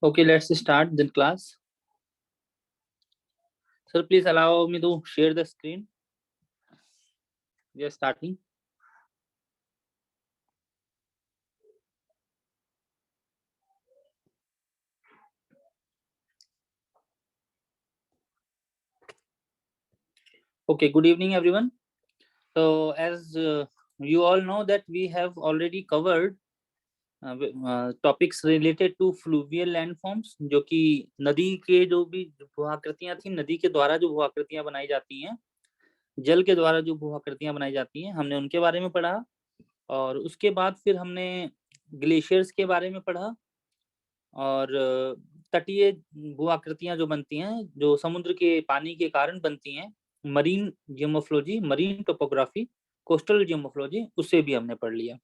Okay, let's start the class. Sir, please allow me to share the screen. We are starting. Okay, good evening, everyone. So, as you all know that we have already covered topics related to fluvial landforms, जो कि नदी के जो भी भूआकृतियां थी, नदी के द्वारा जो भूआकृतियां बनाई जाती हैं, जल के द्वारा जो भूआकृतियां बनाई जाती हैं, हमने उनके बारे में पढ़ा। और उसके बाद फिर हमने ग्लेशियर्स के बारे में पढ़ा और तटीय भूआकृतियां जो बनती हैं, जो समुद्र के पानी के कारण बनती हैं, marine geomorphology, marine topography, coastal geomorphology, उसे भी हमने पढ़ लिया।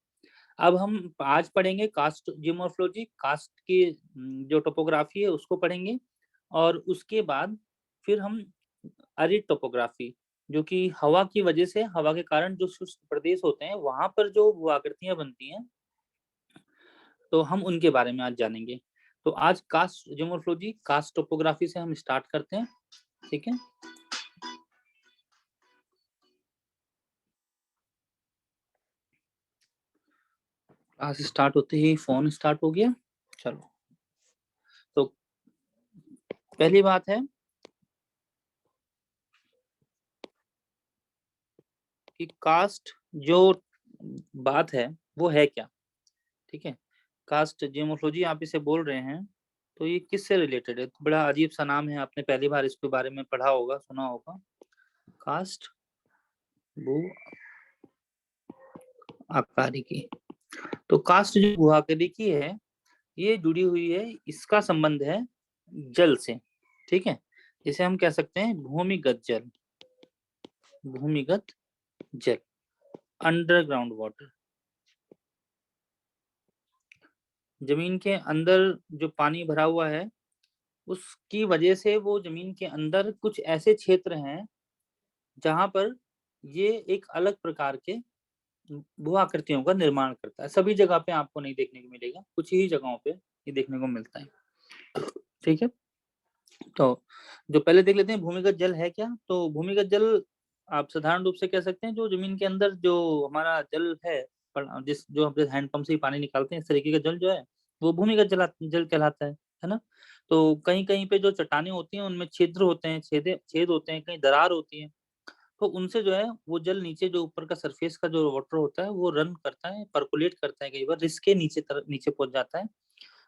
अब हम आज पढ़ेंगे कास्ट जियोमोर्फोलॉजी, कास्ट की जो टोपोग्राफी है उसको पढ़ेंगे। और उसके बाद फिर हम अरिड टोपोग्राफी, जो कि हवा की वजह से, हवा के कारण जो शुष्क प्रदेश होते हैं वहां पर जो भूआकृतियां बनती हैं, तो हम उनके बारे में आज जानेंगे। तो आज कास्ट जियोमोर्फोलॉजी, कास्ट टोपोग्राफी से हम स्टार्ट करते हैं। ठीक है, क्लास स्टार्ट होते ही फोन स्टार्ट हो गया। चलो, तो पहली बात है कि कास्ट जो बात है वो है क्या। ठीक है, कास्ट जियोमोर्फोलॉजी आप इसे बोल रहे हैं, तो ये किससे रिलेटेड है? तो बड़ा अजीब सा नाम है, आपने पहली बार इसके बारे में पढ़ा होगा, सुना होगा, कास्ट भू आकारिकी। तो कास्ट जो भू आकारिकी है, ये जुड़ी हुई है, इसका संबंध है जल से। ठीक है, इसे हम कह सकते हैं भूमिगत जल, भूमिगत जल, अंडरग्राउंड वाटर। जमीन के अंदर जो पानी भरा हुआ है, उसकी वजह से वो जमीन के अंदर कुछ ऐसे क्षेत्र हैं जहां पर ये एक अलग प्रकार के भू आकृतियों का निर्माण करता है। सभी जगह पे आपको नहीं देखने को मिलेगा, कुछ ही जगहों पे ये देखने को मिलता है। ठीक है, तो जो पहले देख लेते हैं भूमिगत जल है क्या। तो भूमिगत जल आप साधारण रूप से कह सकते हैं जो जमीन के अंदर जो हमारा जल है, जिस जो हम हैंडपंप से ही पानी निकालते हैं, इस तरीके का जल जो है वो भूमिगत जल कहलाता है ना। तो कहीं कहीं पे जो चट्टानें होती हैं उनमें छिद्र होते हैं, छेद होते हैं, कहीं दरार होती है, तो उनसे जो है वो जल नीचे, जो ऊपर का सरफेस का जो वाटर होता है वो रन करता है, परकुलेट करता है, कई बार रिसके नीचे पहुंच जाता है।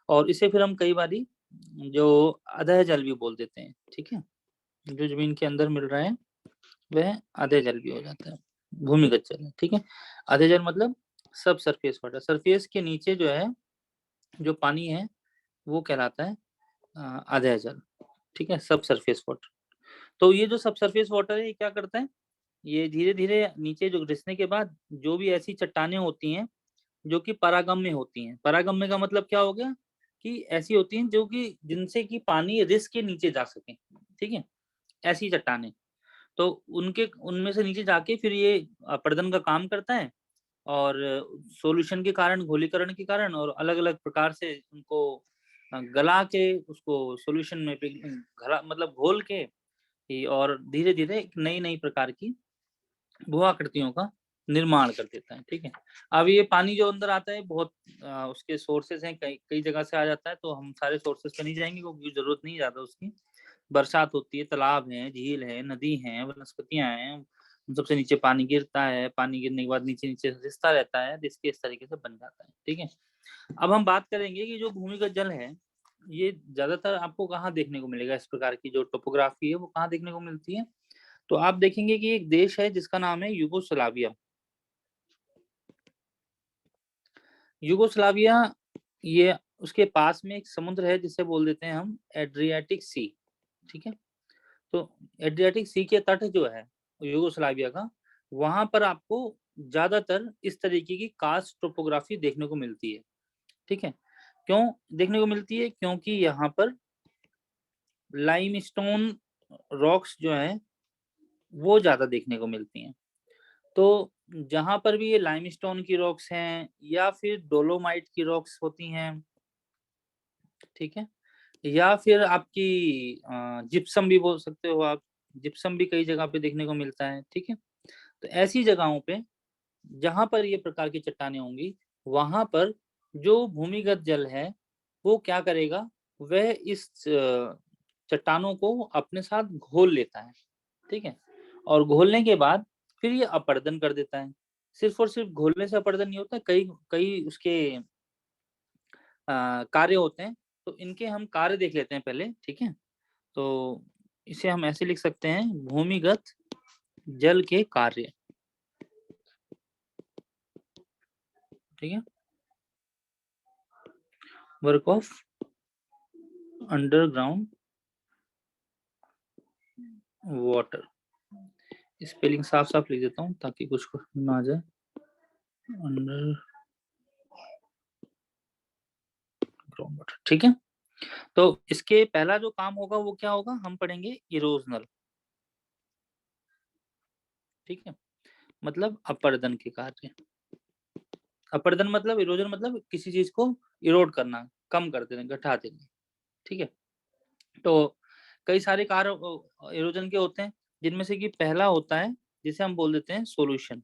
और इसे फिर हम कई बारी जो अधः जल भी बोल देते हैं। ठीक है, जो जमीन के अंदर मिल रहा है वह अधः जल भी हो जाता है, भूमिगत जल है। ठीक है, अधः जल मतलब सब सरफेस वाटर, सरफेस के नीचे जो है जो पानी है वो कहलाता है अधः जल। ठीक है, सब सरफेस वाटर। तो ये जो सब सरफेस वाटर है ये क्या करता है, ये धीरे धीरे नीचे जो रिसने के बाद जो भी ऐसी चट्टानें होती हैं जो कि परागम्य होती हैं, परागम्य का मतलब क्या हो गया कि ऐसी होती हैं जो कि जिनसे कि पानी रिस के नीचे जा सके। ठीक है, ऐसी चट्टानें, तो उनके उनमें से नीचे जाके फिर ये अपर्दन का काम करता है, और सॉल्यूशन के कारण, घोलीकरण के कारण, और अलग अलग प्रकार से उनको गला के उसको सॉल्यूशन में घला मतलब घोल के और धीरे धीरे एक नई नई प्रकार की भू आकृतियों का निर्माण कर देता है। ठीक है, अब ये पानी जो अंदर आता है बहुत उसके सोर्सेस हैं, कई कई जगह से आ जाता है, तो हम सारे सोर्सेस पे नहीं जाएंगे क्योंकि जरूरत नहीं ज्यादा उसकी। बरसात होती है, तालाब है, झील है, नदी है, वनस्पतियां हैं, उन सबसे नीचे पानी गिरता है, पानी गिरने के बाद नीचे नीचे रिसता रहता है, जिसके इस तरीके से बन जाता है। ठीक है, अब हम बात करेंगे कि जो भूमिगत जल है ये ज्यादातर आपको कहाँ देखने को मिलेगा, इस प्रकार की जो टोपोग्राफी है वो कहाँ देखने को मिलती है। तो आप देखेंगे कि एक देश है जिसका नाम है यूगोस्लाविया। यूगोस्लाविया, ये उसके पास में एक समुद्र है जिसे बोल देते हैं हम एड्रियाटिक सी। ठीक है, तो एड्रियाटिक सी के तट जो है यूगोस्लाविया का, वहां पर आपको ज्यादातर इस तरीके की कास्ट टोपोग्राफी देखने को मिलती है। ठीक है, क्यों देखने को मिलती है? क्योंकि यहाँ पर लाइमस्टोन रॉक्स जो है वो ज्यादा देखने को मिलती हैं। तो जहां पर भी ये लाइमस्टोन की रॉक्स हैं या फिर डोलोमाइट की रॉक्स होती हैं, ठीक है, या फिर आपकी जिप्सम भी बोल सकते हो आप। जिप्सम भी कई जगह पे देखने को मिलता है, ठीक है। तो ऐसी जगहों पे जहां पर ये प्रकार की चट्टानें होंगी, वहां पर जो भूमिगत जल है वो क्या करेगा, वह इस चट्टानों को अपने साथ घोल लेता है, ठीक है। और घोलने के बाद फिर ये अपर्दन कर देता है। सिर्फ और सिर्फ घोलने से अपर्दन नहीं होता, कई कई उसके कार्य होते हैं। तो इनके हम कार्य देख लेते हैं पहले, ठीक है। तो इसे हम ऐसे लिख सकते हैं, भूमिगत जल के कार्य, ठीक है। Work of underground water. Spelling साफ साफ लिख देता हूँ ताकि कुछ ना आ जाए। अंडरग्राउंड वाटर, ठीक है। तो इसके पहला जो काम होगा वो क्या होगा, हम पढ़ेंगे इरोजनल, ठीक है। मतलब अपर्दन के कार्य। अपर्दन मतलब, इरोजन मतलब किसी चीज को इरोड करना, कम कर देना, घटा देना, ठीक है। तो कई सारे कार्य इरोजन के होते हैं, जिनमें से कि पहला होता है जिसे हम बोल देते हैं सोल्यूशन।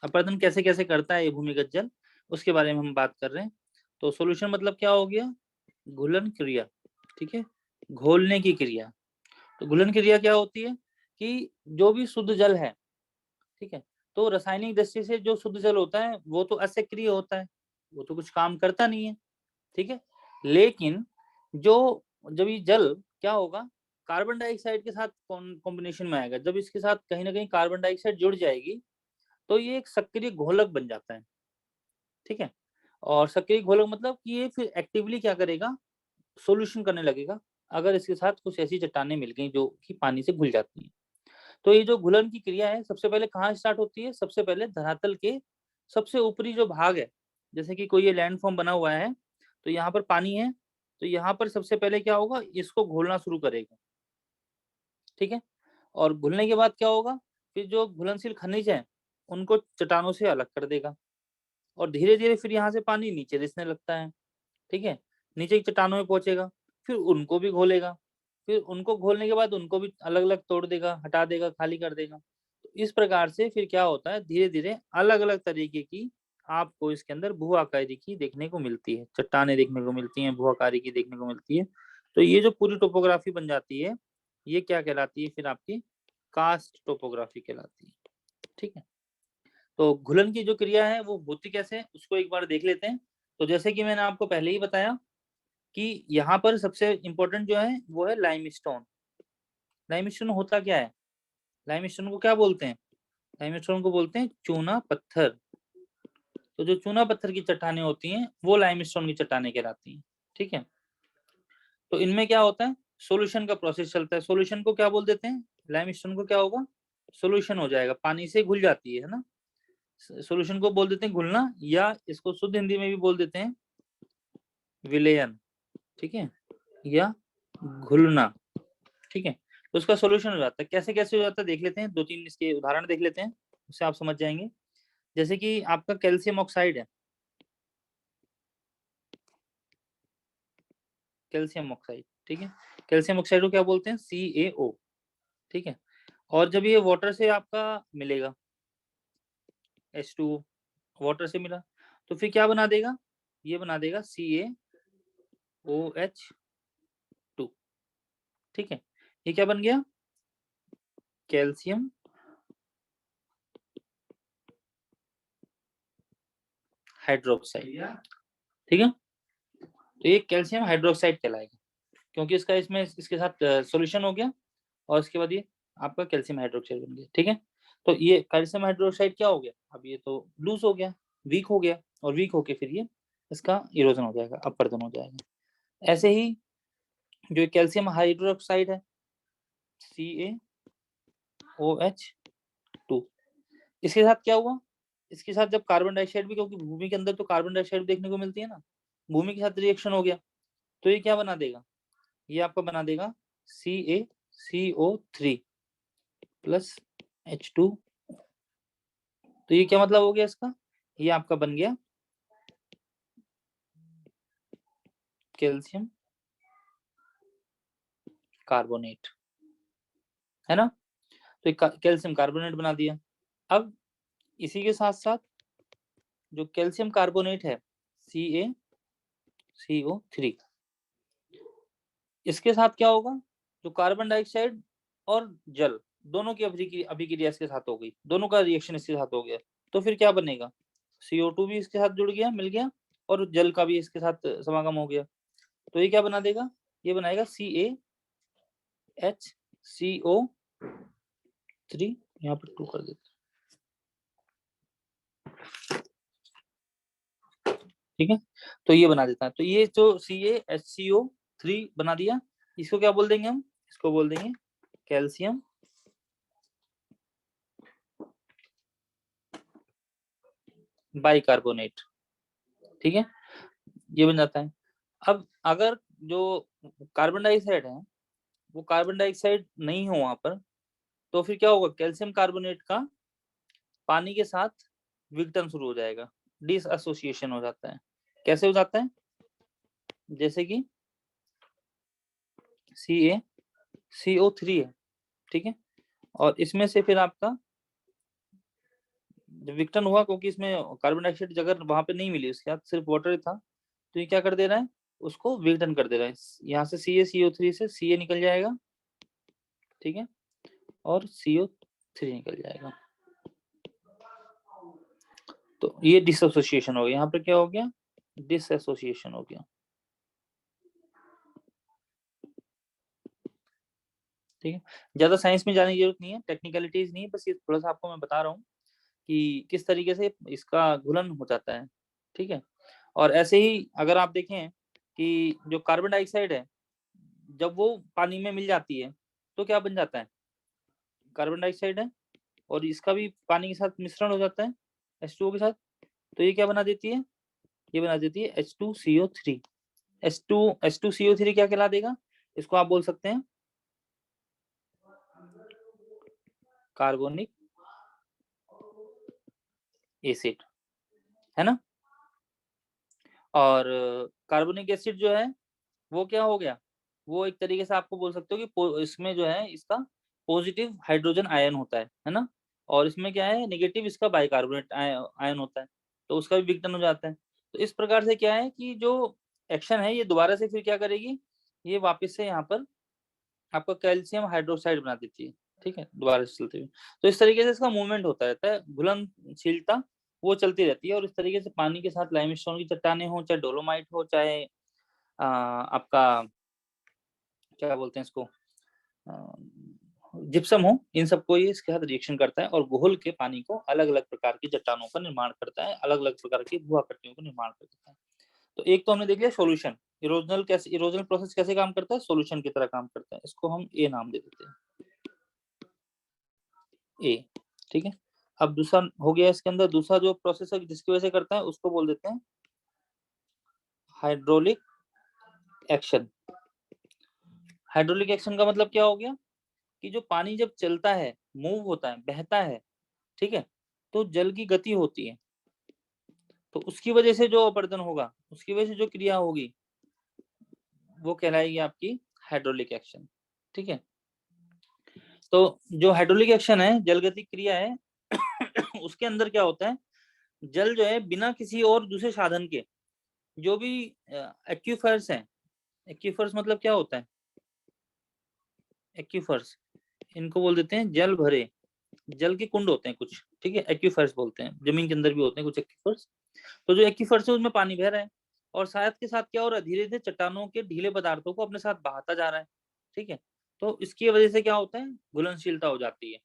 अपर्दन कैसे कैसे करता है ये भूमिगत जल, उसके बारे में हम बात कर रहे हैं। तो सोल्यूशन मतलब क्या हो गया, घुलन क्रिया, ठीक है। घोलने की क्रिया। तो घुलन क्रिया क्या होती है कि जो भी शुद्ध जल है, ठीक है, तो रासायनिक दृष्टि से जो शुद्ध जल होता है वो तो असक्रिय होता है, वो तो कुछ काम करता नहीं है, ठीक है। लेकिन जो जब ये जल क्या होगा, कार्बन डाइऑक्साइड के साथ कॉम्बिनेशन में आएगा, जब इसके साथ कहीं ना कहीं कार्बन डाइऑक्साइड जुड़ जाएगी तो ये एक सक्रिय घोलक बन जाता है, ठीक है। और सक्रिय घोलक मतलब कि ये फिर एक्टिवली क्या करेगा, सोल्यूशन करने लगेगा, अगर इसके साथ कुछ ऐसी चट्टानें मिल गई जो कि पानी से घुल जाती हैं। तो ये जो घुलन की क्रिया है सबसे पहले कहाँ स्टार्ट होती है, सबसे पहले धरातल के सबसे ऊपरी जो भाग है, जैसे कि कोई ये लैंडफॉर्म बना हुआ है तो यहाँ पर पानी है, तो यहाँ पर सबसे पहले क्या होगा, इसको घोलना शुरू करेगा, ठीक है। और घुलने के बाद क्या होगा, फिर जो घुलनशील खनिज है उनको चट्टानों से अलग कर देगा, और धीरे धीरे फिर यहाँ से पानी नीचे रिसने लगता है, ठीक है। नीचे की चट्टानों में पहुंचेगा, फिर उनको भी घोलेगा, फिर उनको घोलने के बाद उनको भी अलग अलग तोड़ देगा, हटा देगा, खाली कर देगा। तो इस प्रकार से फिर क्या होता है, धीरे धीरे अलग अलग तरीके की आपको इसके अंदर भू आकारी की देखने को मिलती है, चट्टानें देखने को मिलती हैं, भू आकारी की देखने को मिलती है। तो ये जो पूरी टोपोग्राफी बन जाती है, ये क्या कहलाती है फिर आपकी, कास्ट टोपोग्राफी कहलाती है, ठीक है। तो घुलन की जो क्रिया है वो होती कैसे है उसको एक बार देख लेते हैं। तो जैसे कि मैंने आपको पहले ही बताया कि यहाँ पर सबसे इम्पोर्टेंट जो है वो है लाइमस्टोन। लाइमस्टोन होता क्या है, लाइमस्टोन को क्या बोलते हैं, लाइमस्टोन को बोलते हैं चूना पत्थर। तो जो चूना पत्थर की चट्टानें होती हैं वो लाइमस्टोन की चट्टानें कहलाती हैं, ठीक है। तो इनमें क्या होता है, सोल्यूशन का प्रोसेस चलता है। सोल्यूशन को क्या बोल देते हैं, लाइमस्टोन को क्या होगा, सोल्यूशन हो जाएगा, पानी से घुल जाती है ना। सोल्यूशन को बोल देते हैं घुलना, या इसको शुद्ध हिंदी में भी बोल देते हैं विलयन, ठीक है, या घुलना, ठीक है। तो उसका सोल्यूशन हो जाता है, कैसे कैसे हो जाता है देख लेते हैं, दो तीन इसके उदाहरण देख लेते हैं, उससे आप समझ जाएंगे। जैसे कि आपका कैल्शियम ऑक्साइड है, कैल्शियम ऑक्साइड, ठीक है। कैल्शियम ऑक्साइड को क्या बोलते हैं, CaO, ठीक है। और जब ये वाटर से आपका मिलेगा, H2O वाटर से मिला, तो फिर क्या बना देगा, ये बना देगा CaOH2, ठीक है। ये क्या बन गया, कैल्शियम हाइड्रोक्साइड, ठीक है। तो ये कैल्शियम हाइड्रोक्साइड कहलाएगा, क्योंकि इसका इसमें इसके साथ सॉल्यूशन हो गया, और इसके बाद ये आपका कैल्शियम हाइड्रोक्साइड बन गया, ठीक है। तो ये कैल्शियम हाइड्रोक्साइड क्या हो गया, अब ये तो लूज हो गया, वीक हो गया, और वीक होके फिर ये इसका इरोजन हो जाएगा, अपवर्तन हो जाएगा। ऐसे ही जो कैल्शियम हाइड्रोक्साइड है, CaOH2, इसके साथ क्या हुआ, इसके साथ जब कार्बन डाइऑक्साइड भी, क्योंकि भूमि के अंदर तो कार्बन डाइऑक्साइड देखने को मिलती है ना, भूमि के साथ रिएक्शन हो गया, तो ये क्या बना देगा, ये आपका बना देगा CaCO3 प्लस H2। तो ये क्या मतलब हो गया इसका, ये आपका बन गया कैल्शियम कार्बोनेट, है ना। तो कैल्शियम कार्बोनेट बना दिया। अब इसी के साथ साथ जो कैल्शियम कार्बोनेट है CaCO3, इसके साथ क्या होगा, जो कार्बन डाइऑक्साइड और जल दोनों की अभिक्रिया इसके साथ हो गई, दोनों का रिएक्शन इसके साथ हो गया, तो फिर क्या बनेगा, CO2 भी इसके साथ जुड़ गया, मिल गया, और जल का भी इसके साथ समागम हो गया। तो ये क्या बना देगा, ये बनाएगा CaHCO3, यहाँ पर 2 कर देते, ठीक है। तो ये बना देता है, तो ये जो CaHCO3 बना दिया, इसको क्या बोल देंगे हम, इसको बोल देंगे कैल्शियम बाइकार्बोनेट, ठीक है, ये बन जाता है। अब अगर जो कार्बन डाइऑक्साइड है वो कार्बन डाइऑक्साइड नहीं हो वहां पर, तो फिर क्या होगा, कैल्शियम कार्बोनेट का पानी के साथ विघटन शुरू हो जाएगा, डिस एसोसिएशन हो जाता है। कैसे हो जाता है, जैसे कि CaCO3 है, ठीक है, और इसमें से फिर आपका जब विघटन हुआ, क्योंकि इसमें कार्बन डाइऑक्साइड जगह वहां पे नहीं मिली, उसके साथ सिर्फ वाटर था, तो ये क्या कर दे रहा है, उसको विघटन कर दे रहा है। यहाँ से CaCO3 से Ca निकल जाएगा, ठीक है, और CO3 निकल जाएगा, तो ये डिसएसोसिएशन हो गया। यहाँ पे क्या हो गया, डिसएसोसिएशन हो गया, ठीक है। ज्यादा साइंस में जाने की जरूरत नहीं है, टेक्निकलिटीज नहीं है, बस ये थोड़ा सा आपको मैं बता रहा हूँ कि किस तरीके से इसका घुलन हो जाता है, ठीक है। और ऐसे ही अगर आप देखें कि जो कार्बन डाइऑक्साइड है, जब वो पानी में मिल जाती है तो क्या बन जाता है, कार्बन डाइऑक्साइड है और इसका भी पानी के साथ मिश्रण हो जाता है H2O के साथ, तो ये क्या बना देती है, ये बना देती है H2CO3। H2CO3 क्या कहला देगा, इसको आप बोल सकते हैं कार्बोनिक एसिड, है ना। और कार्बोनिक एसिड जो है वो क्या हो गया, वो एक तरीके से आपको बोल सकते हो कि इसमें जो है इसका पॉजिटिव हाइड्रोजन आयन होता है ना, और इसमें क्या है नेगेटिव इसका बाइकार्बोनेट आयन होता है, तो उसका भी विघटन हो जाता है। तो इस प्रकार से क्या है कि जो एक्शन है ये दोबारा से फिर क्या करेगी, ये वापस से यहाँ पर आपका कैल्शियम हाइड्रोक्साइड बना देती है, ठीक है, दोबारा से चलते हुए। तो इस तरीके से इसका मूवमेंट होता रहता है, घुलनशीलता वो चलती रहती है, और इस तरीके से पानी के साथ लाइमस्टोन की चट्टानें हो, चाहे डोलोमाइट हो, चाहे आपका क्या बोलते हैं इसको जिप्सम हो, इन सबको ये इसके साथ रिएक्शन करता है और घोल के पानी को अलग अलग प्रकार की चट्टानों का निर्माण करता है, अलग अलग प्रकार की भूआकृतियों का निर्माण करता है। तो एक तो हमने देख लिया सॉल्यूशन, इरोजनल प्रोसेस कैसे काम करता है, सॉल्यूशन की तरह काम करता है, इसको हम ए नाम दे देते हैं, ए, ठीक है। अब दूसरा हो गया, इसके अंदर दूसरा जो प्रोसेस है जिसकी वजह से करता है उसको बोल देते हैं हाइड्रोलिक एक्शन। हाइड्रोलिक एक्शन का मतलब क्या हो गया कि जो पानी जब चलता है, मूव होता है, बहता है, ठीक है, तो जल की गति होती है, तो उसकी वजह से जो अपरदन होगा, उसकी वजह से जो क्रिया होगी वो कहलाएगी आपकी हाइड्रोलिक एक्शन, ठीक है। तो जो हाइड्रोलिक एक्शन है, जलगति क्रिया है उसके अंदर क्या होता है, जल जो है बिना किसी और दूसरे साधन के, जो भी एक्यूफर्स हैं, एक्यूफर्स मतलब क्या होता है, एक्यूफर्स इनको बोल देते हैं जल भरे, जल के कुंड होते हैं कुछ, ठीक है, एक्यूफर्स बोलते हैं, जमीन के अंदर भी होते हैं कुछ एक्यूफर्स। तो जो एक्यूफर्स है उसमें पानी बह रहा है, और साथ के साथ क्या हो रहा है, धीरे धीरे चट्टानों के ढीले पदार्थों को अपने साथ बहाता जा रहा है, ठीक है। तो इसकी वजह से क्या होता है, घुलनशीलता हो जाती है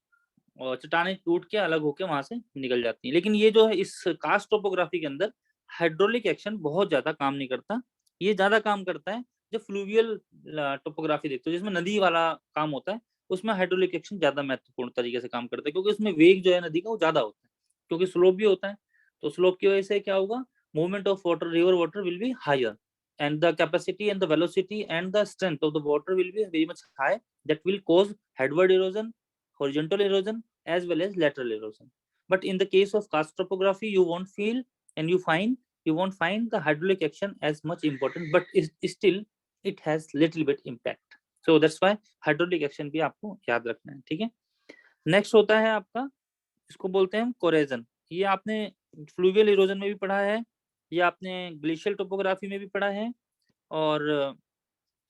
और चट्टानें टूट के अलग होकर वहां से निकल जाती हैं। लेकिन ये जो है इस कास्ट टोपोग्राफी के अंदर हाइड्रोलिक एक्शन बहुत ज्यादा काम नहीं करता, ये ज्यादा काम करता है जब फ्लूवियल टोपोग्राफी देखते हो जिसमें नदी वाला काम होता है, उसमें हाइड्रोलिक एक्शन ज्यादा महत्वपूर्ण तरीके से काम करता है, क्योंकि उसमें वेग जो है नदी का वो ज्यादा होता है, क्योंकि स्लोप भी होता है, तो स्लोप की वजह से क्या होगा, movement of water, river water will be higher, and the capacity and the velocity and the strength of the water will be very much high, that will cause headward erosion, horizontal erosion as well as lateral erosion. But in the case of karst topography, you won't feel and you won't find the hydraulic action as much important, but still it has little bit impact. So that's why hydraulic action भी आपको याद रखना है, ठीक है। Next होता है आपका, इसको बोलते हैं कोरेजन। ये आपने फ्लूवियल इरोजन में भी पढ़ा है, ये आपने ग्लेशियल टोपोग्राफी में भी पढ़ा है, और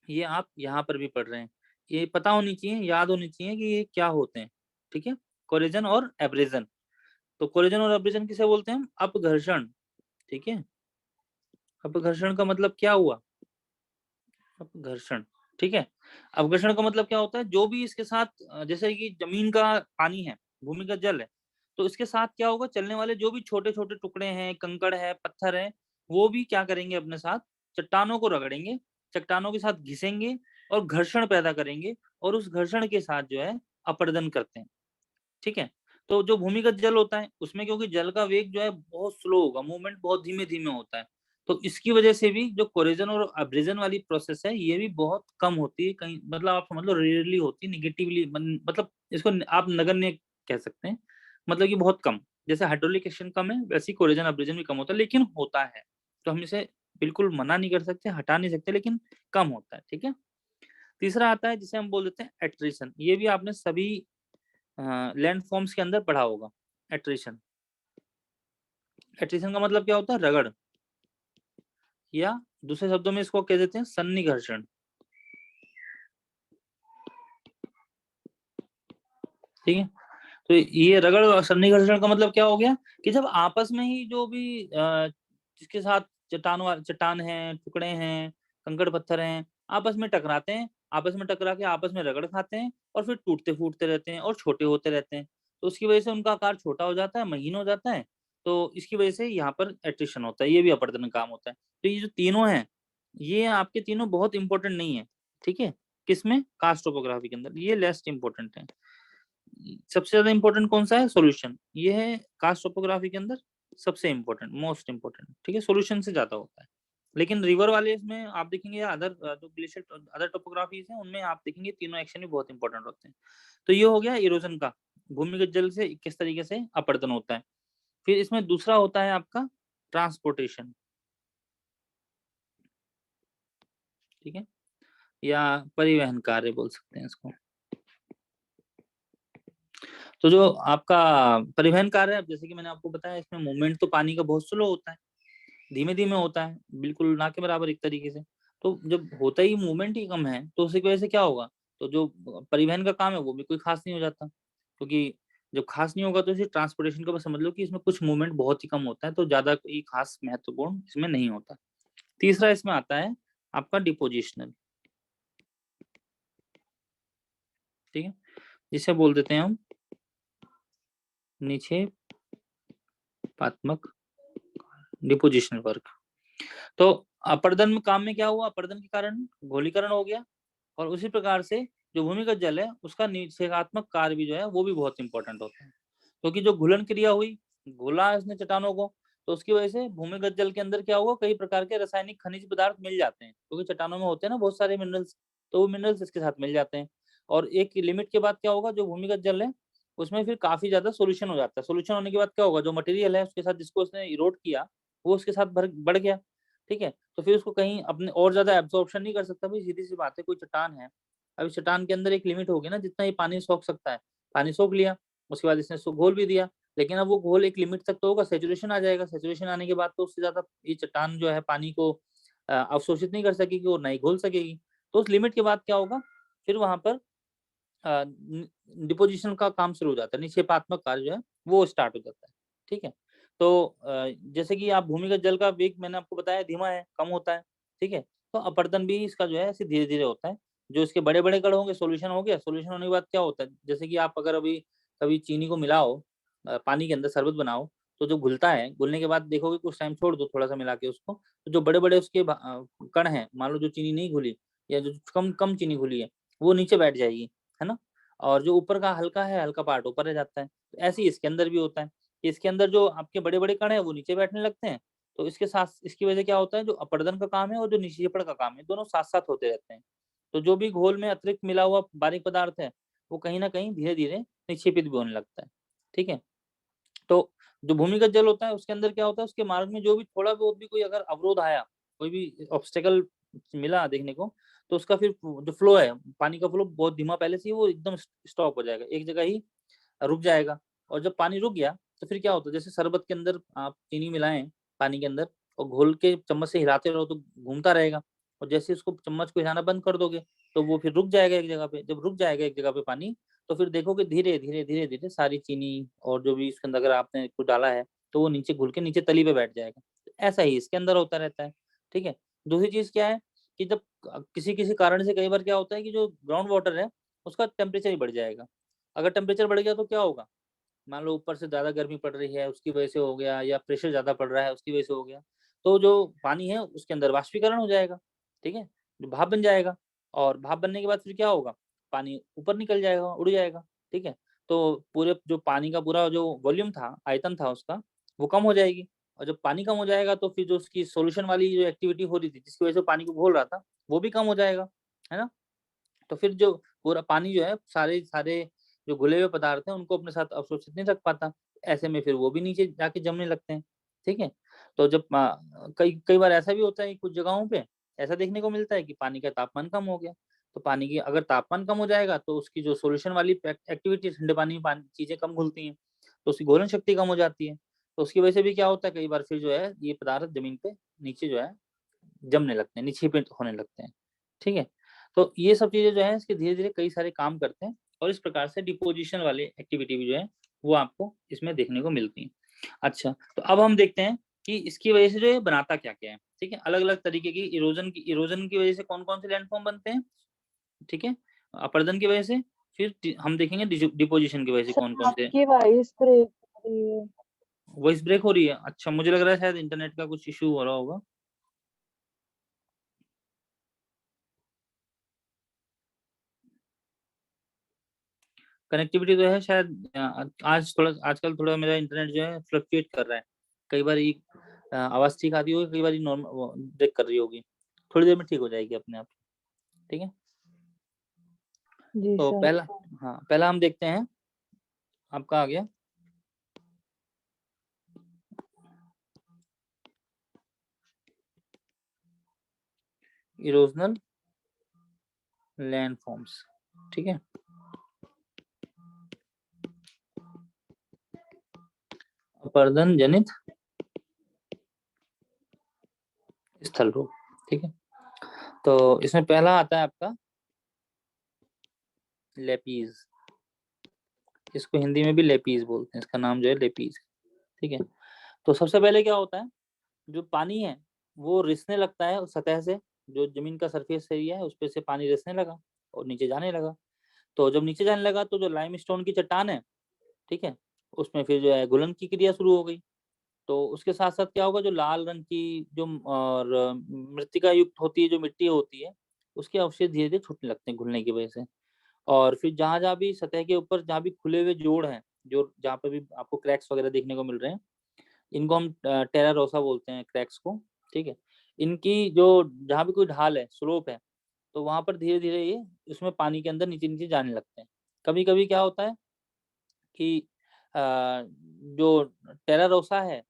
ये आप यहाँ पर भी पढ़ रहे हैं। ये पता होनी चाहिए, याद होनी चाहिए कि ये क्या होते हैं, ठीक है। कोरेजन और एब्रेजन। तो कोरेजन और एब्रेजन किसे बोलते हैं हम? अपघर्षण, ठीक है। अपघर्षण का मतलब क्या हुआ? अपघर्षण, ठीक है। अपघर्षण का मतलब क्या होता है? जो भी इसके साथ जैसे कि जमीन का पानी है, भूमिगत जल है, तो इसके साथ क्या होगा? चलने वाले जो भी छोटे छोटे टुकड़े हैं, कंकड़ है, पत्थर है, वो भी क्या करेंगे? अपने साथ चट्टानों को रगड़ेंगे, चट्टानों के साथ घिसेंगे और घर्षण पैदा करेंगे, और उस घर्षण के साथ जो है अपरदन करते हैं, ठीक है। तो जो भूमिगत जल होता है उसमें क्योंकि जल का वेग जो है बहुत स्लो होगा, मूवमेंट बहुत धीमे धीमे होता है, तो इसकी वजह से भी जो कोरेजन और अब्रेजन वाली प्रोसेस है ये भी बहुत कम होती है, कहीं मतलब आप समझ लो रेयरली होती है, निगेटिवली मतलब इसको आप नगण्य कह सकते हैं, मतलब कि बहुत कम। जैसे हाइड्रोलिक एक्शन कम है वैसे ही कोरेजन अब्रेजन भी कम होता है, लेकिन होता है, तो हम इसे बिल्कुल मना नहीं कर सकते, हटा नहीं सकते, लेकिन कम होता है, ठीक है। तीसरा आता है जिसे हम बोल देते हैं एट्रिशन। ये भी आपने सभी लैंड फॉर्म्स के अंदर पढ़ा होगा, एट्रिशन। एट्रिशन का मतलब क्या होता है? रगड़, या दूसरे शब्दों में इसको कह देते हैं सन्निघर्षण, ठीक है। तो ये रगड़ और सन्निघर्षण का मतलब क्या हो गया कि जब आपस में ही जो भी जिसके साथ चट्टान है, टुकड़े हैं, कंकड़ पत्थर हैं, आपस में टकराते हैं, आपस में टकरा के आपस में रगड़ खाते हैं और फिर टूटते फूटते रहते हैं और छोटे होते रहते हैं, तो उसकी वजह से उनका आकार छोटा हो जाता है, महीन हो जाता है, तो इसकी वजह से यहाँ पर एट्रिशन होता है, ये भी अपरदन काम होता है। तो ये जो तीनों हैं, ये आपके तीनों बहुत इंपॉर्टेंट नहीं है, ठीक है। किसमें? कास्ट टोपोग्राफी के अंदर ये लेस्ट इंपॉर्टेंट है। सबसे ज्यादा इंपॉर्टेंट कौन सा है? सॉल्यूशन। ये है कास्ट टोपोग्राफी के अंदर सबसे इंपॉर्टेंट, मोस्ट इंपॉर्टेंट, ठीक है। सॉल्यूशन से ज्यादा होता है, लेकिन रिवर वाले इसमें आप देखेंगे, या अदर जो ग्लेशियर अदर टोपोग्राफीज हैं उनमें आप देखेंगे तीनों एक्शन भी बहुत इंपॉर्टेंट होते हैं। तो ये हो गया इरोजन का, भूमिगत जल से किस तरीके से अपरदन होता है। फिर इसमें दूसरा होता है आपका ट्रांसपोर्टेशन, ठीक है, या परिवहन कार्य बोल सकते हैं इसको। तो जो आपका परिवहन कार्य है, अब जैसे कि मैंने आपको बताया, इसमें मूवमेंट तो पानी का बहुत स्लो होता है, धीमे धीमे होता है, बिल्कुल ना के बराबर एक तरीके से। तो जब होता ही मूवमेंट ही कम है तो उसकी वजह से क्या होगा? तो जो परिवहन का काम है वो भी कोई खास नहीं हो जाता, क्योंकि जब खास नहीं होगा तो इसे ट्रांसपोर्टेशन का बस समझ लो कि इसमें कुछ मूवमेंट बहुत ही कम होता है, तो ज्यादा कोई खास महत्वपूर्ण इसमें नहीं होता। तीसरा इसमें आता है आपका डिपोजिशनल, ठीक है, जिसे बोल देते हैं हम निक्षेपात्मक डिपोजिशनल वर्क। तो अपर्दन में काम में क्या हुआ? अपर्दन के कारण घोलीकरण हो गया, और उसी प्रकार से जो भूमिगत जल है उसका निषेधात्मक कार्य भी जो है वो भी बहुत इंपॉर्टेंट होता है, क्योंकि जो घुलन क्रिया हुई, घोला इसने चट्टानों को, तो उसकी वजह से भूमिगत जल के अंदर क्या हुआ? कई प्रकार के रासायनिक खनिज पदार्थ मिल जाते हैं, क्योंकि चट्टानों में होते हैं ना बहुत सारे मिनरल्स, तो वो मिनरल्स इसके साथ मिल जाते हैं। और एक लिमिट के बाद क्या होगा? जो भूमिगत जल है उसमें फिर काफी ज्यादा सोल्यूशन हो जाता है। सोल्यूशन होने के बाद क्या होगा? जो मटेरियल है उसके साथ जिसको उसने इरोड किया वो उसके साथ बढ़ गया, ठीक है। तो फिर उसको कहीं अपने और ज्यादा एब्जॉर्प्शन नहीं कर सकता। भाई सीधी सी बात है, कोई चट्टान है, अभी चट्टान के अंदर एक लिमिट होगी ना जितना ये पानी सोख सकता है, पानी सोख लिया, उसके बाद इसने घोल भी दिया, लेकिन अब वो घोल एक लिमिट तक तो होगा, सेचुरेशन आ जाएगा, सेचुरेशन आने के बाद तो उससे ज्यादा ये चट्टान जो है पानी को अवशोषित नहीं कर सकेगी और नहीं घोल सकेगी। तो उस लिमिट के बाद क्या होगा? फिर वहां पर डिपोजिशन का काम शुरू हो जाता है, निक्षेपात्मक कार्य जो है वो स्टार्ट हो जाता है, ठीक है। तो जैसे कि आप भूमिगत जल का वेग मैंने आपको बताया धीमा है, कम होता है, ठीक है। तो अपरदन भी इसका जो है ऐसे धीरे धीरे होता है। जो इसके बड़े बड़े कण होंगे, सोल्यूशन हो गया, सोल्यूशन होने के बाद क्या होता है? जैसे कि आप अगर अभी कभी चीनी को मिलाओ पानी के अंदर, शरबत बनाओ, तो जो घुलता है, घुलने के बाद देखोगे कुछ टाइम छोड़ दो थोड़ा सा मिला के उसको, तो जो बड़े बड़े उसके कण हैं, मान लो जो चीनी नहीं घुली या जो कम कम चीनी घुली है, वो नीचे बैठ जाएगी, है ना। और जो ऊपर का हल्का है, हल्का पार्ट ऊपर रह जाता है। तो ऐसे ही इसके अंदर भी होता है, कि इसके अंदर जो आपके बड़े बड़े कण है वो नीचे बैठने लगते हैं, तो इसके साथ इसकी वजह क्या होता है? जो अपरदन का काम है और जो निक्षेपण का काम है, दोनों साथ साथ होते रहते हैं। तो जो भी घोल में अतिरिक्त मिला हुआ बारीक पदार्थ है वो कहीं ना कहीं धीरे धीरे निक्षेपित भी होने लगता है, ठीक है। तो जो भूमिगत जल होता है उसके अंदर क्या होता है? उसके मार्ग में जो भी थोड़ा बहुत भी कोई अगर अवरोध आया, कोई भी ऑब्स्टेकल मिला देखने को, तो उसका फिर जो फ्लो है, पानी का फ्लो बहुत धीमा पहले से ही वो एकदम स्टॉप हो जाएगा, एक जगह ही रुक जाएगा। और जब पानी रुक गया तो फिर क्या होता है, जैसे शरबत के अंदर आप चीनी मिलाएं पानी के अंदर और घोल के चम्मच से हिलाते रहो तो घूमता रहेगा, और जैसे उसको चम्मच को हिलाना बंद कर दोगे तो वो फिर रुक जाएगा एक जगह पे। जब रुक जाएगा एक जगह पे पानी, तो फिर देखोगे धीरे धीरे धीरे धीरे सारी चीनी और जो भी इसके अंदर अगर आपने कुछ डाला है तो वो नीचे घुल के नीचे तली पे बैठ जाएगा। ऐसा ही इसके अंदर होता रहता है। ठीक है। दूसरी चीज क्या है कि जब किसी किसी कारण से कई बार क्या होता है कि जो ग्राउंड वाटर है उसका टेम्परेचर ही बढ़ जाएगा। अगर टेम्परेचर बढ़ गया तो क्या होगा, मान लो ऊपर से ज्यादा गर्मी पड़ रही है उसकी वजह से हो गया, या प्रेशर ज्यादा पड़ रहा है उसकी वजह से हो गया, तो जो पानी है उसके अंदर वाष्पीकरण हो जाएगा। ठीक है। जो भाप बन जाएगा, और भाप बनने के बाद फिर क्या होगा, पानी ऊपर निकल जाएगा, उड़ जाएगा। ठीक है। तो पूरे जो पानी का पूरा जो वॉल्यूम था, आयतन था उसका, वो कम हो जाएगी। और जब पानी कम हो जाएगा तो फिर जो उसकी सोल्यूशन वाली जो एक्टिविटी हो रही थी जिसकी वजह से पानी को घोल रहा था, वो भी कम हो जाएगा, है ना। तो फिर जो पूरा पानी जो है, सारे सारे जो घुले हुए पदार्थ हैं उनको अपने साथ अवशोषित नहीं रख पाता, ऐसे में फिर वो भी नीचे जाके जमने लगते हैं। ठीक है। तो जब कई कई बार ऐसा भी होता है कि कुछ जगहों पे ऐसा देखने को मिलता है कि पानी का तापमान कम हो गया, तो पानी की अगर तापमान कम हो जाएगा तो उसकी जो सॉल्यूशन वाली एक्टिविटी, ठंडे पानी में पानी चीजें कम घुलती हैं, तो उसकी घोलन शक्ति कम हो जाती है। तो उसकी वजह से भी क्या होता है, कई बार फिर जो है ये पदार्थ जमीन पे नीचे जो है जमने लगते हैं, निक्षेपित होने लगते हैं। ठीक है। तो ये सब चीजें जो है इसके धीरे धीरे कई सारे काम करते हैं, और इस प्रकार से डिपोजिशन वाले एक्टिविटी भी जो है वो आपको इसमें देखने को मिलती है। अच्छा, तो अब हम देखते हैं कि इसकी वजह से जो है बनाता क्या क्या है। ठीक है। अलग अलग तरीके की इरोजन की वजह से कौन कौन से लैंडफॉर्म बनते हैं। ठीक है। अपर्दन की वजह से, फिर हम देखेंगे डिपोजिशन की वजह से कौन सर कौन से। आपकी वॉइस ब्रेक हो रही है। वॉइस ब्रेक हो रही है, अच्छा मुझे लग रहा है शायद इंटरनेट का कुछ इशू हो रहा होगा। कनेक्टिविटी तो है शायद, आजकल थोड़ा मेरा इंटरनेट जो है फ्लक्चुएट कर रहा है। कई बार ये आवाज ठीक आती होगी, कई बार नॉर्मल ब्रेक कर रही होगी। थोड़ी देर में ठीक हो जाएगी अपने आप। ठीक है। जी तो सर। पहला, हाँ पहला हम देखते हैं, आपका आ गया इरोजनल लैंडफॉर्म्स। ठीक है। अपर्दन जनित स्थल रूप। ठीक है। तो इसमें पहला आता है आपका लेपीज। इसको हिंदी में भी लेपीज बोलते हैं, इसका नाम जो है लेपीज। ठीक है। तो सबसे पहले क्या होता है, जो पानी है वो रिसने लगता है उस सतह से, जो जमीन का सरफेस एरिया है उस पे से पानी रिसने लगा और नीचे जाने लगा। तो जब नीचे जाने लगा तो जो लाइमस्टोन की चट्टान है, ठीक है, उसमें फिर जो है घुलन की क्रिया शुरू हो गई। तो उसके साथ साथ क्या होगा, जो लाल रंग की जो और मृतिका युक्त होती है, जो मिट्टी होती है, उसके अवशेष धीरे धीरे छूटने लगते हैं घुलने की वजह से। और फिर जहां जहां भी सतह के ऊपर जहां भी खुले हुए जोड़ हैं, जो जहाँ पे भी आपको क्रैक्स वगैरह देखने को मिल रहे हैं, इनको हम टेरा रोसा बोलते हैं क्रैक्स को। ठीक है। इनकी जो जहाँ भी कोई ढाल है, स्लोप है, तो वहां पर धीरे धीरे ये उसमें पानी के अंदर नीचे नीचे जाने लगते हैं। कभी कभी क्या होता है कि जो टेरा रोसा है,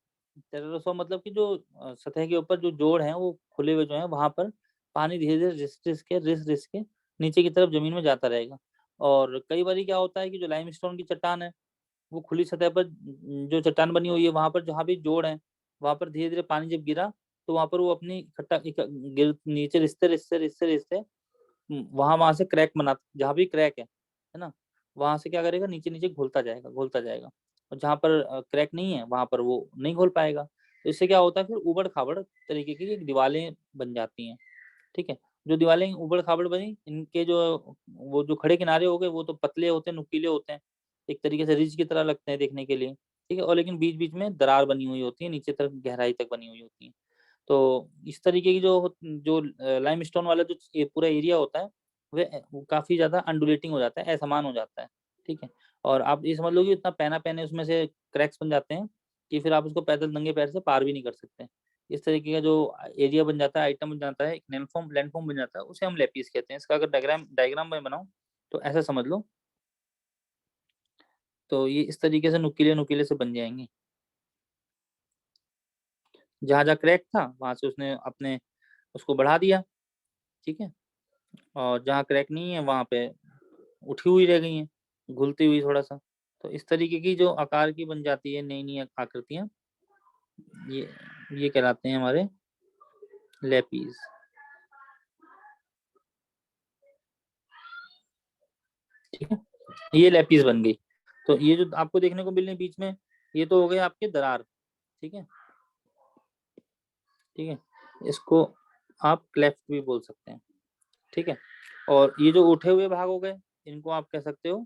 टेरा रोसा मतलब कि जो सतह के ऊपर जो जोड़ है वो खुले हुए जो है, वहां पर पानी धीरे धीरे रिस रिस के नीचे की तरफ जमीन में जाता रहेगा। और कई बार क्या होता है कि जो लाइमस्टोन की चट्टान है, वो खुली सतह पर जो चट्टान बनी हुई है वहां पर जहाँ भी जोड़ है, वहां पर धीरे धीरे पानी जब गिरा तो वहां पर वो अपनी इकट्ठा गिर नीचे रिश्ते रिश्ते रिश्ते रिश्ते वहां वहां से क्रैक बना, जहाँ भी क्रैक है ना, वहां से क्या करेगा, नीचे नीचे घुलता जाएगा घुलता जाएगा। और जहाँ पर क्रैक नहीं है वहां पर वो नहीं घुल पाएगा। तो इससे क्या होता है, फिर उबड़ खाबड़ तरीके की दीवारें बन जाती हैं। ठीक है। जो दीवारें उबड़ खाबड़ बनी, इनके जो वो जो खड़े किनारे हो गए वो तो पतले होते हैं, नुकीले होते हैं, एक तरीके से रिज की तरह लगते हैं देखने के लिए। ठीक है। और लेकिन बीच बीच में दरार बनी हुई होती है, नीचे तक गहराई तक बनी हुई होती है। तो इस तरीके की जो जो लाइमस्टोन वाला जो ये पूरा एरिया होता है, वो काफी ज्यादा अंडुलेटिंग हो जाता है, असमान हो जाता है। ठीक है। और आप ये समझ लो कि इतना पैना पैने उसमें से क्रैक्स बन जाते हैं कि फिर आप उसको पैदल नंगे पैर से पार भी नहीं कर सकते। इस तरीके का जो एरिया बन जाता है, आइटम बन जाता है, एक लैंडफॉर्म बन जाता है, उसे हम लेपिस कहते हैं। इसका अगर डायग्राम डायग्राम में बनाऊं तो ऐसा समझ लो, तो ये इस तरीके से नुकीले नुकीले से बन जाएंगे। जहां जहां क्रैक था वहां से उसने अपने उसको बढ़ा दिया, ठीक है, और जहाँ क्रैक नहीं है वहां पे उठी हुई रह गई हैं, घुलती हुई थोड़ा सा। तो इस तरीके की जो आकार की बन जाती है नई नई आकृतियां, ये ये कहलाते हैं हमारे लैपीज। ठीक है, ये लैपीज बन गई। तो ये जो आपको देखने को मिल रही है बीच में, ये तो हो गए आपके दरार। ठीक है, ठीक है, इसको आप क्लेफ्ट भी बोल सकते हैं। ठीक है, और ये जो उठे हुए भाग हो गए, इनको आप कह सकते हो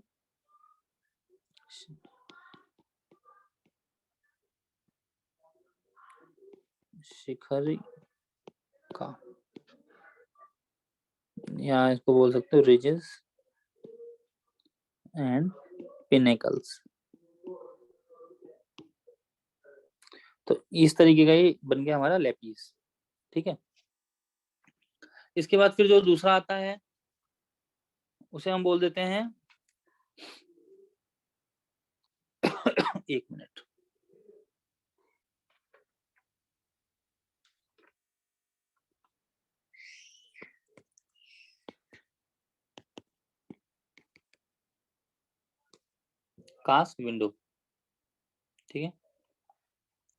शिखरिका, या इसको बोल सकते हो रिजेस एंड पिनेकल्स। तो इस तरीके का ये बन गया हमारा लेपीस। ठीक है, इसके बाद फिर जो दूसरा आता है उसे हम बोल देते हैं एक मिनट, कास्ट विंडो। ठीक है,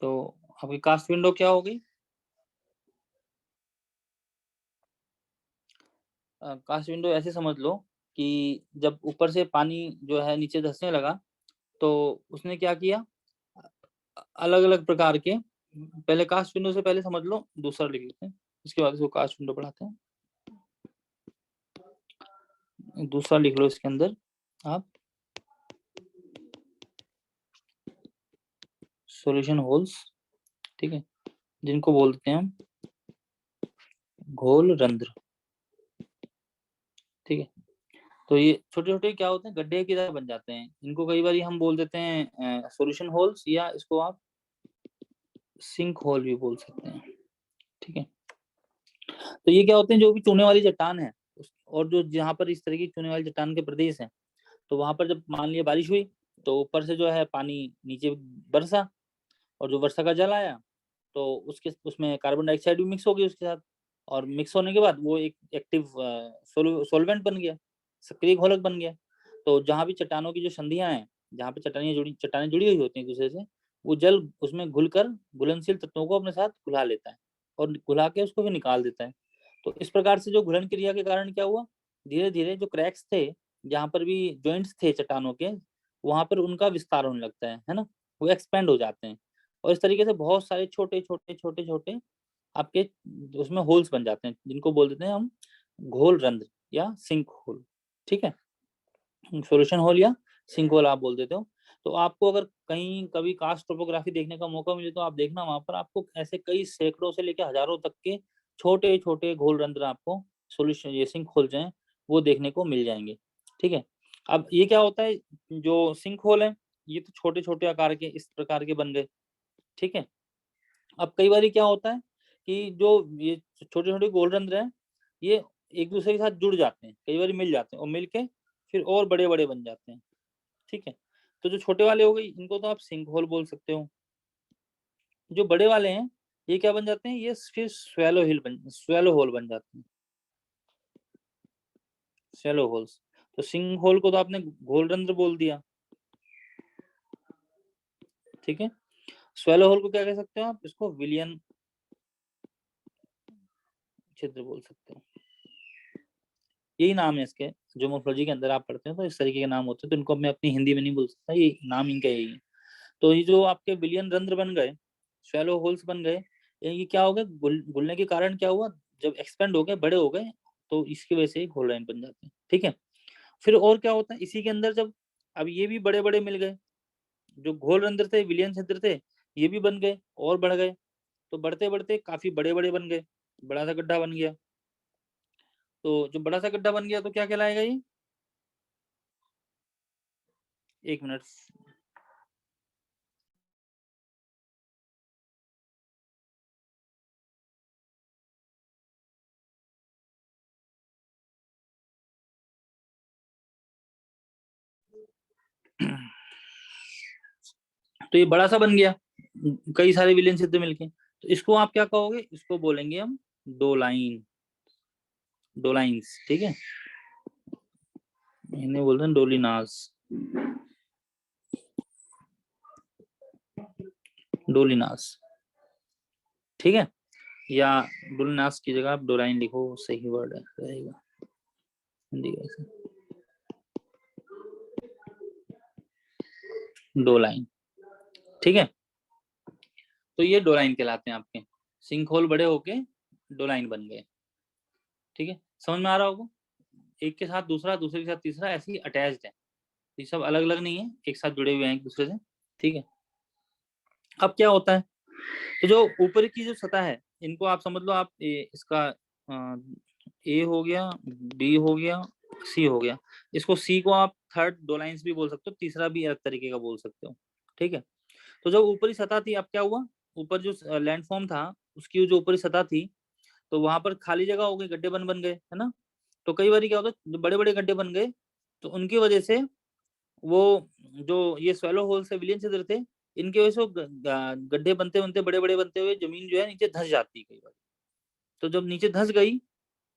तो आपकी कास्ट विंडो क्या होगी? कास्ट विंडो ऐसे समझ लो कि जब ऊपर से पानी जो है नीचे धंसने लगा, तो उसने क्या किया, अलग अलग प्रकार के, पहले कास्ट विंडो से पहले समझ लो दूसरा लिख लेते हैं, इसके बाद इसको कास्ट विंडो पढ़ाते हैं। दूसरा लिख लो इसके अंदर आप, सॉल्यूशन होल्स। ठीक है, जिनको बोलते हैं हम घोल रंध्र। ठीक है, तो ये छोटे छोटे क्या होते हैं, गड्ढे की तरह बन जाते हैं। इनको कई बार हम बोल देते हैं सॉल्यूशन होल्स, या इसको आप सिंक होल भी बोल सकते हैं। ठीक है, तो ये क्या होते हैं, जो भी चूने वाली चट्टान है और जो जहाँ पर इस तरह की चूने वाली चट्टान के प्रदेश हैं, तो वहां पर जब मान लिया बारिश हुई, तो ऊपर से जो है पानी नीचे बरसा, और जो वर्षा का जल आया, तो उसके उसमें कार्बन डाइऑक्साइड भी मिक्स हो गई उसके साथ, और मिक्स होने के बाद वो एक एक्टिव सोलवेंट बन गया, सक्रिय घोलक बन गया। तो जहाँ भी चट्टानों की जो संधियां हैं, जहाँ पे चट्टानें जुड़ी हुई होती हैं एक दूसरे से, वो जल उसमें घुलकर घुलनशील तत्वों को अपने साथ घुला लेता है, और घुला के उसको फिर निकाल देता है। तो इस प्रकार से जो घुलन क्रिया के कारण क्या हुआ, धीरे धीरे जो क्रैक्स थे, जहाँ पर भी जॉइंट्स थे चट्टानों के, वहां पर उनका विस्तार होने लगता है ना, वो एक्सपेंड हो जाते हैं, और इस तरीके से बहुत सारे छोटे छोटे छोटे छोटे आपके उसमें होल्स बन जाते हैं, जिनको बोल देते हैं हम घोल रंध्र या सिंक होल। ठीक है, सॉल्यूशन होल या सिंक होल आप बोल देते हो। तो आपको अगर कहीं कभी कास्ट टोपोग्राफी देखने का मौका मिले, तो आप देखना वहां पर आपको ऐसे कई सैकड़ों से लेकर हजारों तक के छोटे छोटे घोल रंध्र आपको सॉल्यूशन ये सिंक होल जो है वो देखने को मिल जाएंगे। ठीक है, अब ये क्या होता है, जो सिंक होल है ये तो छोटे छोटे आकार के इस प्रकार के बन गए। ठीक है, अब कई बार क्या होता है कि जो ये छोटे छोटे गोल रंध्र हैं, ये एक दूसरे के साथ जुड़ जाते हैं, कई बार मिल जाते हैं, और मिलके फिर और बड़े बड़े बन जाते हैं। ठीक है, तो जो छोटे वाले हो गए इनको तो आप सिंक होल बोल सकते हो। जो बड़े वाले हैं ये क्या बन जाते हैं, ये फिर स्वेलो होल बन जाते हैं, स्वेलो होल्स। तो सिंक होल को तो आपने घोल रंध्र बोल दिया। ठीक है, स्वेलो होल को क्या कह सकते हो आप, इसको विलियन छिद्र बोल सकते हो। यही नाम है इसके, जो मोर्फोलॉजी के अंदर आप पढ़ते हैं तो इस तरीके के नाम होते हैं, तो इनको मैं अपनी हिंदी में नहीं बोल सकता, ये नाम इनका यही है। तो ये जो आपके विलियन रंध्र बन गए, शैलो होल्स बन गए, ये क्या हो गया, घुलने के कारण क्या हुआ, जब एक्सपेंड हो गए, बड़े हो गए, तो इसकी वजह से घोल लाइन बन जाते हैं। ठीक है, फिर और क्या होता है इसी के अंदर, जब अब ये भी बड़े बड़े मिल गए, जो घोल रंध्र थे, विलियन छिद्र थे, ये भी बन गए और बढ़ गए, तो बढ़ते बढ़ते काफी बड़े बड़े बन गए, बड़ा सा गड्ढा बन गया। तो जो बड़ा सा गड्ढा बन गया तो क्या कहलाएगा ये, एक मिनट, तो ये बड़ा सा बन गया, कई सारे विलेन छिद्र मिलके, तो इसको आप क्या कहोगे, इसको बोलेंगे हम डोलाइन। डोलाइंस, ठीक है, इन्हें बोलते हैं डोलिनास, डोलिनास, ठीक है, या डोलिनास की जगह आप डोलाइन लिखो, सही वर्ड है, रहेगा हिंदी का, डोलाइन, ठीक है। तो ये डोलाइन कहलाते हैं आपके, सिंक होल बड़े होके डोलाइन बन गए, ठीक है, समझ में आ रहा होगा, एक के साथ दूसरा, दूसरे के साथ तीसरा, ऐसे ही अटैच्ड है, ये सब अलग अलग नहीं है, एक साथ जुड़े हुए हैं एक दूसरे से, ठीक है। अब क्या होता है, तो जो ऊपर की जो सतह है, इनको आप समझ लो, आप इसका ए हो गया, बी हो गया, सी हो गया, इसको सी को आप थर्ड डोलाइंस भी बोल सकते हो, तीसरा भी अलग तरीके का बोल सकते हो, ठीक है। तो जो ऊपरी सतह थी, अब क्या हुआ, ऊपर जो लैंडफॉर्म था उसकी जो ऊपरी सतह थी, तो वहां पर खाली जगह हो गई, गड्ढे बन बन गए, है ना। तो कई बार क्या होता है, जो बड़े बड़े गड्ढे बन गए, तो उनकी वजह से वो जो ये स्वेलो होल से विलियन छिद्र थे, इनकी वजह से गड्ढे बनते बनते बड़े बड़े बनते हुए जमीन जो है नीचे धंस जाती है कई बार। तो जब नीचे धंस गई,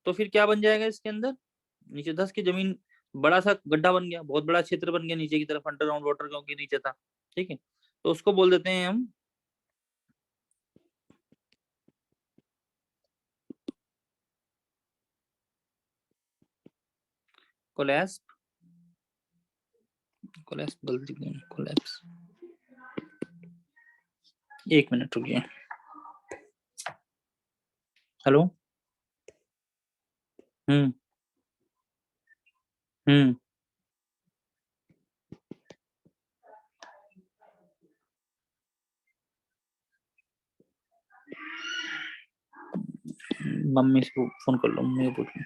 तो फिर क्या बन जाएगा इसके अंदर, नीचे धंस की जमीन बड़ा सा गड्ढा बन गया, बहुत बड़ा क्षेत्र बन गया नीचे की तरफ, अंडरग्राउंड वाटर क्योंकि नीचे था, ठीक है। तो उसको बोल देते हैं हम कोलैप्स, कोलैप्स गलती क्यों, कोलैप्स, एक मिनट रुकिए, हेलो, हम्म, हम्म, मम्मी से फोन कर लो, मम्मी को पूछ लो,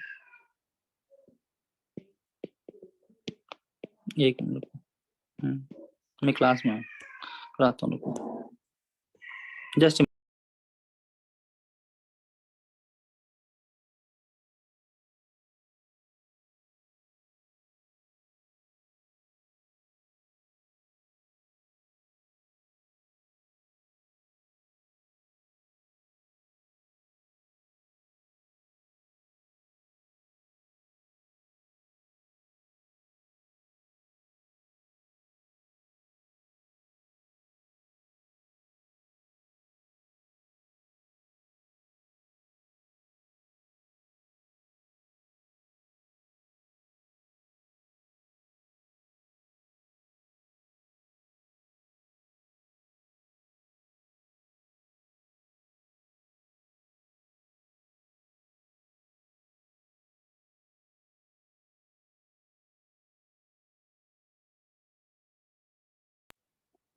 एक मिनट, मैं क्लास में हूँ, कराता हूँ रुको, जस्ट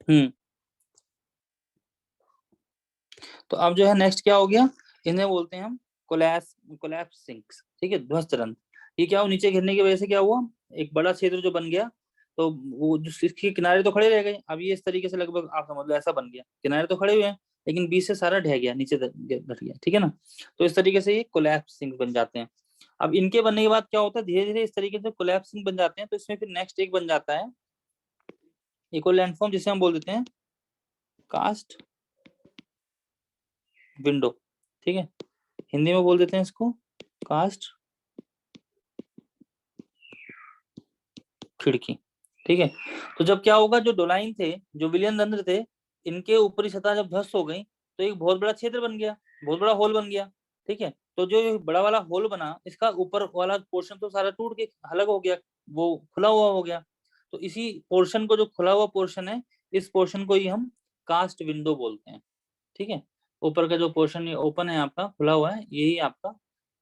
हम्म। तो अब जो है नेक्स्ट क्या हो गया, इन्हें बोलते हैं हम कोलैप्सिंग्स, ठीक है, ध्वस्त रंध्र। ये क्या हुआ, नीचे गिरने की वजह से क्या हुआ, एक बड़ा क्षेत्र जो बन गया, तो वो जो इसके किनारे तो खड़े रह गए, अब ये इस तरीके से लगभग आप समझ लो ऐसा बन गया, किनारे तो खड़े हुए हैं लेकिन बीच से सारा ढह गया, नीचे घट गया, ठीक है ना। तो इस तरीके से ये कोलैप्सिंग बन जाते हैं। अब इनके बनने के बाद क्या होता है, धीरे धीरे इस तरीके से कोलैप्सिंग बन जाते हैं, तो इसमें फिर नेक्स्ट एक बन जाता है एक और लैंडफॉर्म, जिसे हम बोल देते हैं कास्ट विंडो, ठीक है, हिंदी में बोल देते हैं इसको कास्ट खिड़की, ठीक है। तो जब क्या होगा, जो डोलाइन थे, जो विलियन रंध्र थे, इनके ऊपरी सतह जब ध्वस्त हो गई, तो एक बहुत बड़ा क्षेत्र बन गया, बहुत बड़ा होल बन गया, ठीक है। तो जो बड़ा वाला होल बना, इसका ऊपर वाला पोर्शन तो सारा टूट के अलग हो गया, वो खुला हुआ हो गया। तो इसी पोर्शन को, जो खुला हुआ पोर्शन है, इस पोर्शन को ही हम कास्ट विंडो बोलते हैं, ठीक है। ऊपर का जो पोर्शन ये ओपन है आपका, खुला हुआ है, यही आपका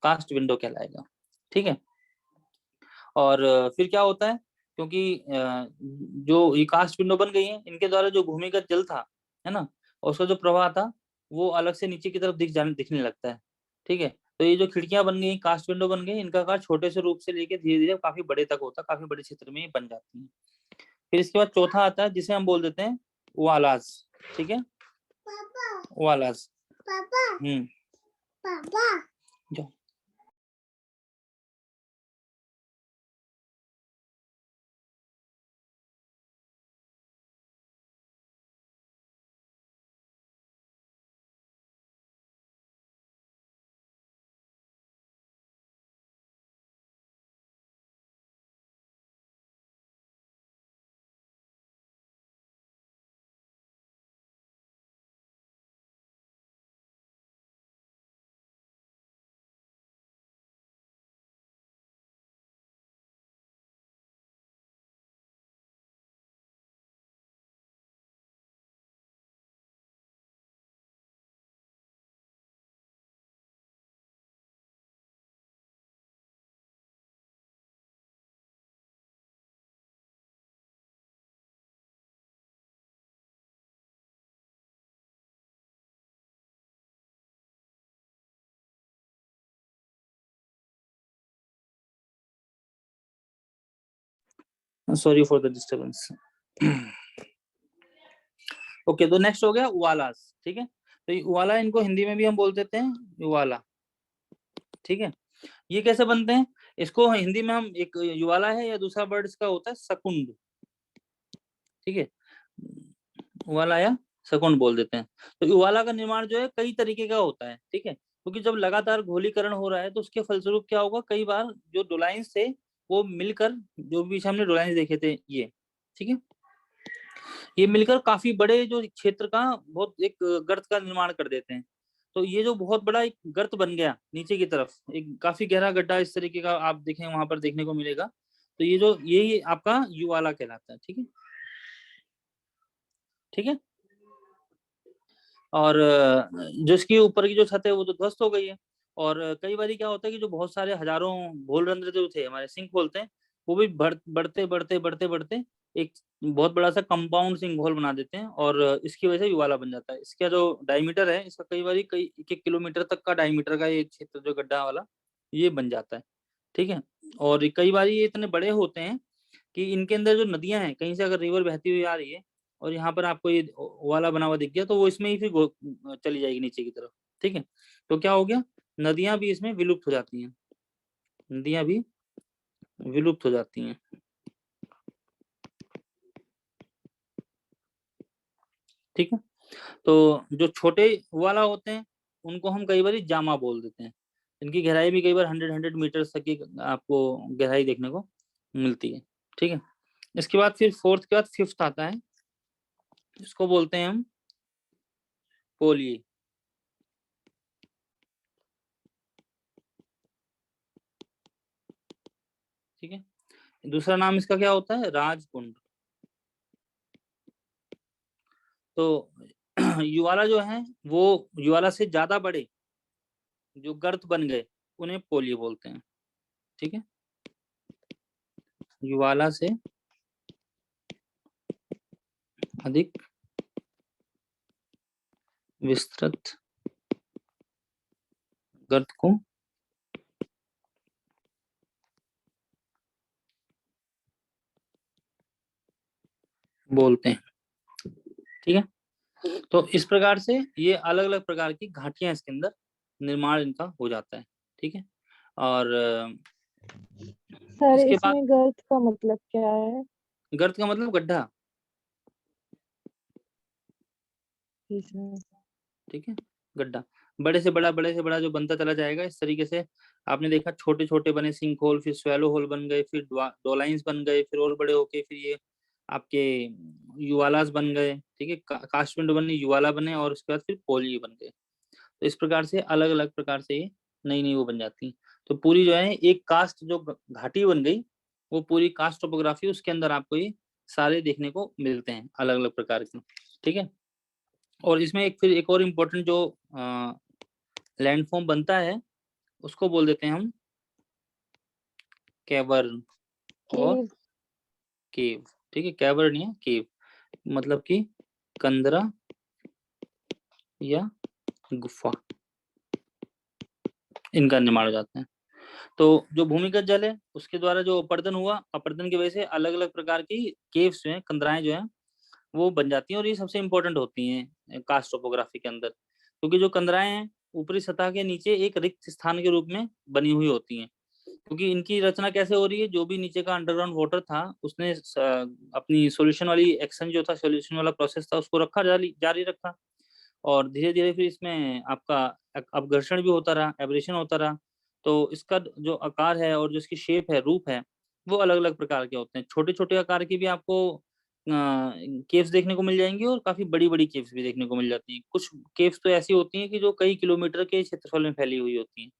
कास्ट विंडो कहलाएगा, ठीक है। और फिर क्या होता है, क्योंकि जो ये कास्ट विंडो बन गई है, इनके द्वारा जो भूमिगत जल था, है ना, और उसका जो प्रवाह था, वो अलग से नीचे की तरफ दिखने लगता है, ठीक है। तो ये जो खिड़कियां बन गई, कास्ट विंडो बन गई, इनका आकार छोटे से रूप से लेके धीरे धीरे काफी बड़े तक होता है, काफी बड़े क्षेत्र में ये बन जाती है। फिर इसके बाद चौथा आता है, जिसे हम बोल देते हैं वालाज, ठीक है, वालाज, जो sorry for the disturbance. Okay, तो नेक्स्ट हो गया उवालास। ठीक है, तो ये उवाला, इनको हिंदी में भी हम बोल देते हैं उवाला। ठीक है, ये कैसे बनते हैं? इसको हिंदी में हम, एक युवाला है, या दूसरा वर्ड इसका होता है शकुंड। ठीक है, उवाला या शकुंड बोल देते हैं। तो युवाला का निर्माण जो है कई तरीके का होता है। ठीक है, क्योंकि जब लगातार घोलीकरण हो रहा है तो उसके फलस्वरूप क्या होगा, कई बार जो डोलाइंस थे वो मिलकर, जो भी हमने डोलाइंस देखे थे ये, ठीक है, ये मिलकर काफी बड़े जो क्षेत्र का बहुत एक गर्त का निर्माण कर देते हैं। तो ये जो बहुत बड़ा एक गर्त बन गया नीचे की तरफ, एक काफी गहरा गड्ढा इस तरीके का आप देखें वहां पर देखने को मिलेगा, तो ये जो ये आपका युवाला कहलाता है। ठीक है, ठीक है। और जो इसके ऊपर की जो छत है वो तो ध्वस्त हो गई है। और कई बार क्या होता है कि जो बहुत सारे हजारों घोल रंध्र जो थे हमारे, सिंक होल थे, वो भी बढ़ते बढ़ते बढ़ते बढ़ते एक बहुत बड़ा सा कंपाउंड सिंक होल बना देते हैं, और इसकी वजह से युवाला बन जाता है। इसका जो डायमीटर है इसका कई बार कई 1-1 किलोमीटर तक का डायमीटर का ये क्षेत्र जो गड्ढा वाला ये बन जाता है। ठीक है, और कई बार ये इतने बड़े होते हैं कि इनके अंदर जो नदियां हैं, कहीं से अगर रिवर बहती हुई आ रही है और यहाँ पर आपको ये वाला बना हुआ दिख गया, तो वो इसमें ही फिर चली जाएगी नीचे की तरफ। ठीक है, तो क्या हो गया, नदियां भी इसमें विलुप्त हो जाती हैं, नदियां भी विलुप्त हो जाती हैं। ठीक है, तो जो छोटे वाला होते हैं उनको हम कई बार जामा बोल देते हैं। इनकी गहराई भी कई बार 100 मीटर तक की आपको गहराई देखने को मिलती है। ठीक है, इसके बाद फिर फोर्थ के बाद फिफ्थ आता है, इसको बोलते हैं हम पोली। ठीक है, दूसरा नाम इसका क्या होता है, राजकुंड। तो युवाला जो है वो युवाला से ज्यादा बड़े जो गर्त बन गए उन्हें पोली बोलते हैं। ठीक है, युवाला से अधिक विस्तृत गर्त को बोलते हैं। ठीक है, तो इस प्रकार से ये अलग अलग प्रकार की घाटियां इसके अंदर निर्माण इनका हो जाता है। ठीक है, और सर इसके बाद इसमें गर्त का मतलब क्या है? गर्त का मतलब गड्ढा। इसमें ठीक है, गड्ढा बड़े से बड़ा जो बनता चला जाएगा इस तरीके से। आपने देखा छोटे छोटे बने सिंक होल, फिर स्वेलो होल बन गए, फिर डोलाइंस बन गए, फिर और बड़े होके फिर ये आपके युवालास बन गए। ठीक है, कास्टविंड बने, युवाला बने, और उसके बाद फिर पोली बन गए। तो इस प्रकार से अलग अलग प्रकार से ये नई नई वो बन जाती हैं। तो पूरी जो है एक कास्ट जो घाटी बन गई, वो पूरी कास्ट टोपोग्राफी, उसके अंदर आपको ये सारे देखने को मिलते हैं अलग अलग प्रकार के। ठीक है, और इसमें एक फिर एक और इम्पोर्टेंट जो लैंडफॉर्म बनता है उसको बोल देते हैं हम कैवर्न और केव। केव। ठीक है, कैवर्न या केव मतलब कि कंदरा या गुफा, इनका निर्माण हो जाता है। तो जो भूमिगत जल है उसके द्वारा जो अपर्दन हुआ, अपर्दन की वजह से अलग अलग प्रकार की केव्स जो है, कंदराएं जो है वो बन जाती हैं, और ये सबसे इंपॉर्टेंट होती हैं कास्ट टोपोग्राफी के अंदर, क्योंकि जो कंदराएं हैं ऊपरी सतह के नीचे एक रिक्त स्थान के रूप में बनी हुई होती हैं। क्योंकि इनकी रचना कैसे हो रही है, जो भी नीचे का अंडरग्राउंड वाटर था उसने अपनी सॉल्यूशन वाली एक्शन जो था, सॉल्यूशन वाला प्रोसेस था, उसको रखा, जारी रखा, और धीरे धीरे फिर इसमें आपका अपघर्षण भी होता रहा, एब्रेशन होता रहा। तो इसका जो आकार है और जो इसकी शेप है, रूप है, वो अलग अलग प्रकार के होते हैं। छोटे छोटे आकार की भी आपको केव्स देखने को मिल जाएंगी, और काफी बड़ी बड़ी केव्स भी देखने को मिल जाती हैं। कुछ केव्स तो ऐसी होती हैं कि जो कई किलोमीटर के क्षेत्रफल में फैली हुई होती हैं।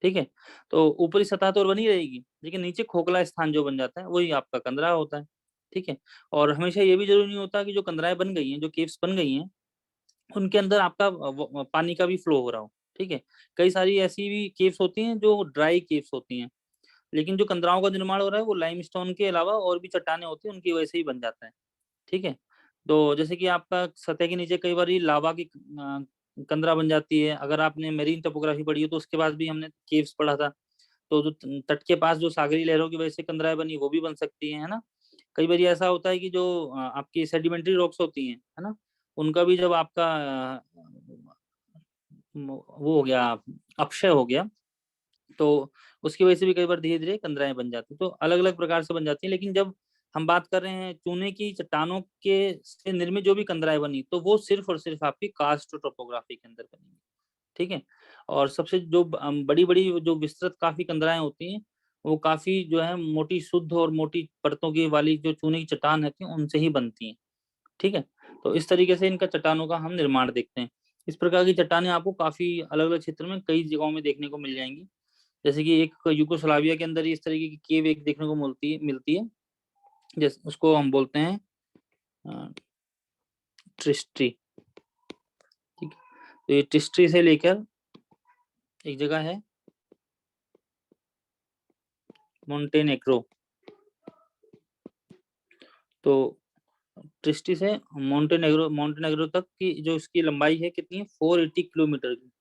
ठीक है, तो ऊपरी सतह तो बनी रहेगी, लेकिन नीचे खोखला स्थान जो बन जाता है वही आपका कंदरा होता है। ठीक है, और हमेशा ये भी जरूरी नहीं होता कि जो कंदराएं बन गई हैं, जो केव्स बन गई हैं, उनके अंदर आपका पानी का भी फ्लो हो रहा हो। ठीक है, कई सारी ऐसी भी केव्स होती हैं जो ड्राई केव्स होती हैं, लेकिन जो कंदराओं का निर्माण हो रहा है वो लाइमस्टोन के अलावा और भी चट्टानें होती हैं, उनकी वजह से ही बन जाता है। ठीक है, तो जैसे कि आपका सतह के नीचे कई बार लावा की कंदरा बन जाती है। अगर आपने मेरीन टोपोग्राफी पढ़ी हो तो उसके बाद भी हमने केव्स पढ़ा था। तो जो तट के पास जो सागरी लहरों की वजह से कंदराएं बनी वो भी बन सकती है ना। कई बार ऐसा होता है कि जो आपकी सेडिमेंट्री रॉक्स होती हैं, है ना, उनका भी जब आपका वो हो गया, अपक्षय हो गया, तो उसकी वजह से भी कई बार धीरे धीरे कंदराएं बन जाती हैं। तो अलग अलग प्रकार से बन जाती हैं, लेकिन जब हम बात कर रहे हैं चूने की चट्टानों के से निर्मित जो भी कंदराएं बनी, तो वो सिर्फ और सिर्फ आपकी कार्स्ट टोपोग्राफी के अंदर बनी, ठीक है। और सबसे जो बड़ी बड़ी जो विस्तृत काफी कंदराएं होती हैं, वो काफी जो है मोटी शुद्ध और मोटी परतों की वाली जो चूने की चट्टान रहती है उनसे ही बनती हैं, ठीक है। तो इस तरीके से इनका चट्टानों का हम निर्माण देखते हैं। इस प्रकार की चट्टानें आपको काफी अलग अलग क्षेत्र में कई जगहों में देखने को मिल जाएंगी। जैसे कि एक यूगोस्लाविया के अंदर इस तरीके की केव एक देखने को मिलती है, जैसे उसको हम बोलते हैं ट्रिस्ट्री, ठीक है। तो ये ट्रिस्ट्री से लेकर एक जगह है मोंटेनेग्रो, तो ट्रिस्टी से मोंटेनेग्रो तक की जो इसकी लंबाई है कितनी है, 480 किलोमीटर की,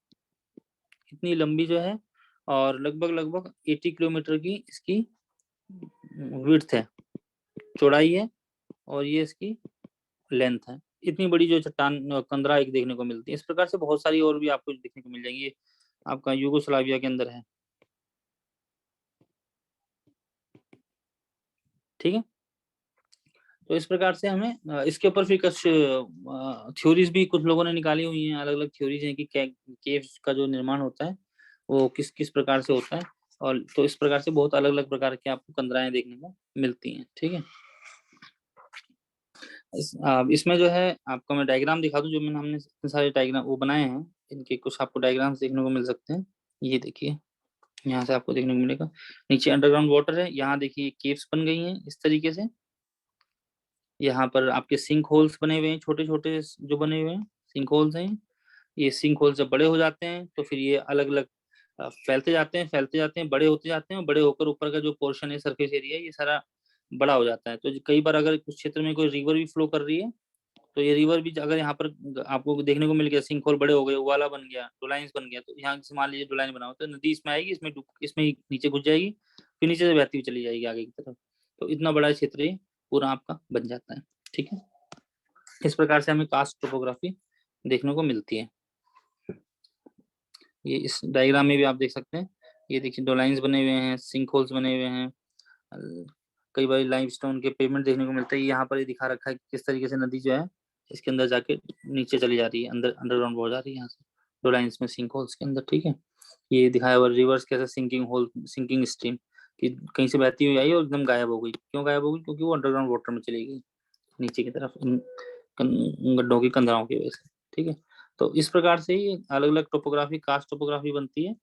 इतनी लंबी जो है, और लगभग लगभग 80 किलोमीटर की इसकी विड्थ है, चौड़ाई है, और ये इसकी लेंथ है। इतनी बड़ी जो चट्टान कंदरा एक देखने को मिलती है। इस प्रकार से बहुत सारी और भी आपको देखने को मिल जाएंगी। ये आपका यूगोस्लाविया के अंदर है, ठीक है। तो इस प्रकार से हमें इसके ऊपर फिर कुछ थ्योरीज भी कुछ लोगों ने निकाली हुई हैं, अलग अलग थ्योरीज हैं कि केव्स का जो निर्माण होता है वो किस किस प्रकार से होता है। और तो इस प्रकार से बहुत अलग अलग प्रकार के आपको कंदराएं देखने को मिलती हैं, ठीक है। इसमें जो है आपको मैं डायग्राम दिखा दूं, जो मैंने हमने इतने सारे डायग्राम वो बनाए हैं, इनके कुछ आपको डायग्राम्स देखने को मिल सकते हैं। ये देखिए, यहाँ से आपको देखने को मिलेगा, नीचे अंडरग्राउंड वाटर है, यहाँ देखिए केव्स बन गई हैं इस तरीके से। यहाँ पर आपके सिंक होल्स बने हुए हैं, छोटे छोटे जो बने हुए हैं सिंक होल्स हैं। ये सिंक होल जब बड़े हो जाते हैं तो फिर ये अलग अलग फैलते जाते हैं, बड़े होते जाते हैं, और बड़े होकर ऊपर का जो पोर्शन है, सरफेस एरिया, ये सारा बड़ा हो जाता है। तो कई बार अगर उस क्षेत्र में कोई रिवर भी फ्लो कर रही है, तो ये रिवर भी अगर यहाँ पर आपको देखने को मिल गया, सिंक होल बड़े हो गए, उवाला बन गया, डोलाइंस बन गया, तो यहाँ से मान लीजिए डोलाइन बना हो, तो नदी इसमें आएगी, इसमें ही नीचे घुस जाएगी, फिर नीचे से बहती हुई चली जाएगी आगे की तरफ। तो इतना बड़ा क्षेत्र ये पूरा आपका बन जाता है, ठीक है। इस प्रकार से हमें कास्ट टोपोग्राफी देखने को मिलती है। ये इस डायग्राम में भी आप देख सकते हैं, ये देखिए डोलाइंस बने हुए हैं, सिंक होल्स बने हुए हैं, कई बार लाइमस्टोन के पेमेंट देखने को मिलते हैं। यहाँ पर ये दिखा रखा है किस तरीके से नदी जो है इसके अंदर जाके नीचे चली जा रही है, अंदर अंडरग्राउंड हो जा रही है यहाँ से डोलाइंस में, सिंक होल्स के अंदर, ठीक है। ये दिखाया हुआ रिवर्स कैसे सिंकिंग स्ट्रीम कि कहीं से बहती हुई आई और एकदम गायब हो गई। क्यों गायब हो गई? क्योंकि वो अंडरग्राउंड वाटर में चली गई नीचे की तरफ, गड्ढों की कंदराओं की वजह से, ठीक है। तो इस प्रकार से ही अलग अलग टोपोग्राफी, कास्ट टोपोग्राफी बनती है।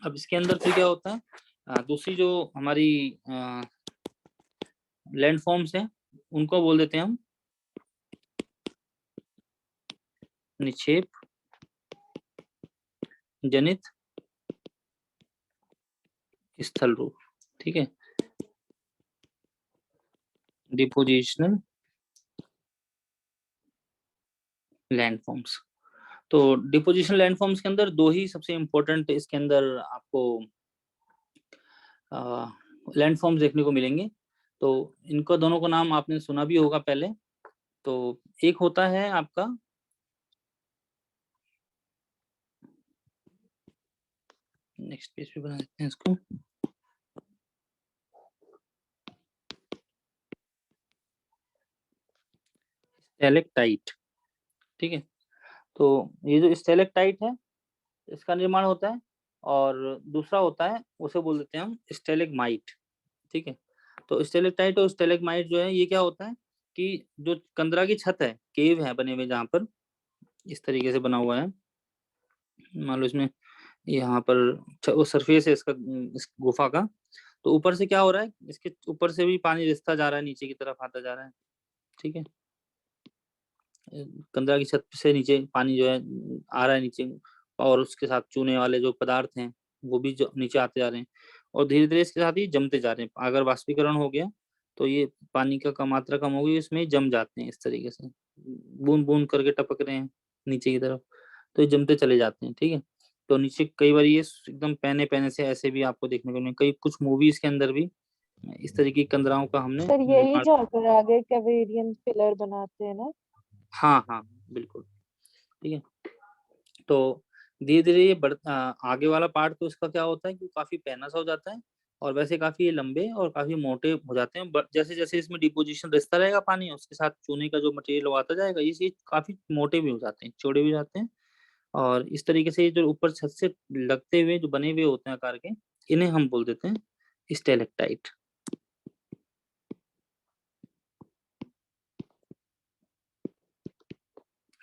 अब इसके अंदर फिर क्या होता है, दूसरी जो हमारी लैंड फॉर्म्स हैं उनको बोल देते हैं हम निक्षेप जनित स्थल रूप, ठीक है, डिपोजिशनल लैंड फॉर्म्स। तो डिपोजिशनल लैंड फॉर्म्स के अंदर दो ही सबसे इंपॉर्टेंट इसके अंदर आपको लैंड फॉर्म्स देखने को मिलेंगे। तो इनका दोनों का नाम आपने सुना भी होगा पहले। तो एक होता है आपका नेक्स्ट पेज पे बना देते हैं इसको, स्टेलेक्टाइट, ठीक है। तो ये जो स्टेलेक्टाइट है इसका निर्माण होता है, और दूसरा होता है उसे बोल देते हैं हम स्टेलेगमाइट, ठीक है। तो स्टेलेक्टाइट और स्टेलेगमाइट जो है ये क्या होता है कि जो कंदरा की छत है, केव है बने हुए जहाँ पर इस तरीके से बना हुआ है, मान लो इसमें यहाँ पर वो सरफेस है इसका, इस गुफा का, तो ऊपर से क्या हो रहा है, इसके ऊपर से भी पानी रिसता जा रहा है, नीचे की तरफ आता जा रहा है, ठीक है। कंदरा की छत से नीचे पानी जो है आ रहा है नीचे, और उसके साथ चूने वाले जो पदार्थ हैं वो भी जो नीचे आते जा रहे हैं, और धीरे धीरे इसके साथ ही जमते जा रहे हैं। अगर वाष्पीकरण हो गया तो ये पानी का मात्रा कम हो गई, इसमें जम जाते हैं इस तरीके से, बूंद बूंद करके टपक रहे हैं नीचे की तरफ, तो ये जमते चले जाते हैं, ठीक है। तो नीचे कई बार ये एकदम पहने पहने से ऐसे भी आपको देखने को मिले, कई कुछ मूवीज के अंदर भी इस तरीके की कंदराओं का हमने सर यही निर्माण। जाकर आगे कैवेरियन पिलर बनाते हैं ना? हाँ हाँ बिल्कुल। ठीक है। तो धीरे धीरे ये आगे वाला पार्ट तो इसका क्या होता है कि काफी पैना सा हो जाता है, और वैसे काफी ये लंबे और काफी मोटे हो जाते हैं। जैसे जैसे इसमें डिपोजिशन रिसता रहेगा पानी, उसके साथ चूने का जो मटेरियल आता जाएगा, ये काफी मोटे भी हो जाते हैं, चौड़े भी हो जाते हैं। और इस तरीके से ये जो ऊपर छत से लगते हुए जो बने हुए होते हैं आकार के, इन्हें हम बोल देते हैं स्टेलेक्टाइट।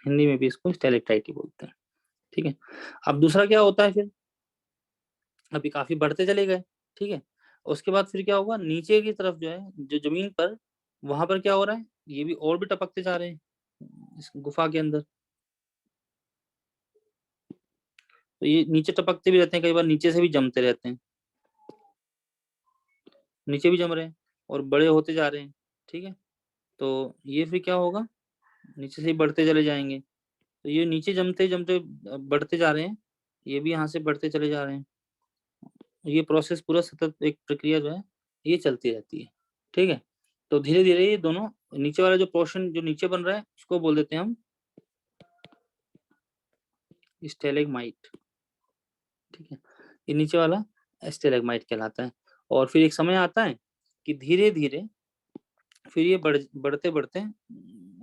हिंदी में भी इसको स्टेलेक्टाइट ही बोलते हैं। ठीक है। अब दूसरा क्या होता है फिर, अभी काफी बढ़ते चले गए। ठीक है। उसके बाद फिर क्या होगा, नीचे की तरफ जो है, जो जमीन पर, वहां पर क्या हो रहा है, ये भी और भी टपकते जा रहे हैं इस गुफा के अंदर। तो ये नीचे टपकते भी रहते हैं, कई बार नीचे से भी जमते रहते हैं, नीचे भी जम रहे हैं और बड़े होते जा रहे हैं। ठीक है। तो ये फिर क्या होगा, नीचे से ही बढ़ते चले जाएंगे। तो ये नीचे जमते जमते बढ़ते जा रहे हैं, ये भी यहाँ से बढ़ते चले जा रहे हैं। ये प्रोसेस पूरा सतत एक प्रक्रिया जो है, ये चलती रहती है। ठीक है। तो धीरे धीरे ये दोनों, नीचे वाला जो पोर्शन जो नीचे बन रहा है, उसको बोल देते हैं हम स्टेलेगमाइट। ठीक है। ये नीचे वाला स्टेलेगमाइट कहलाता है। और फिर एक समय आता है कि धीरे धीरे फिर ये बढ़ते बढ़ते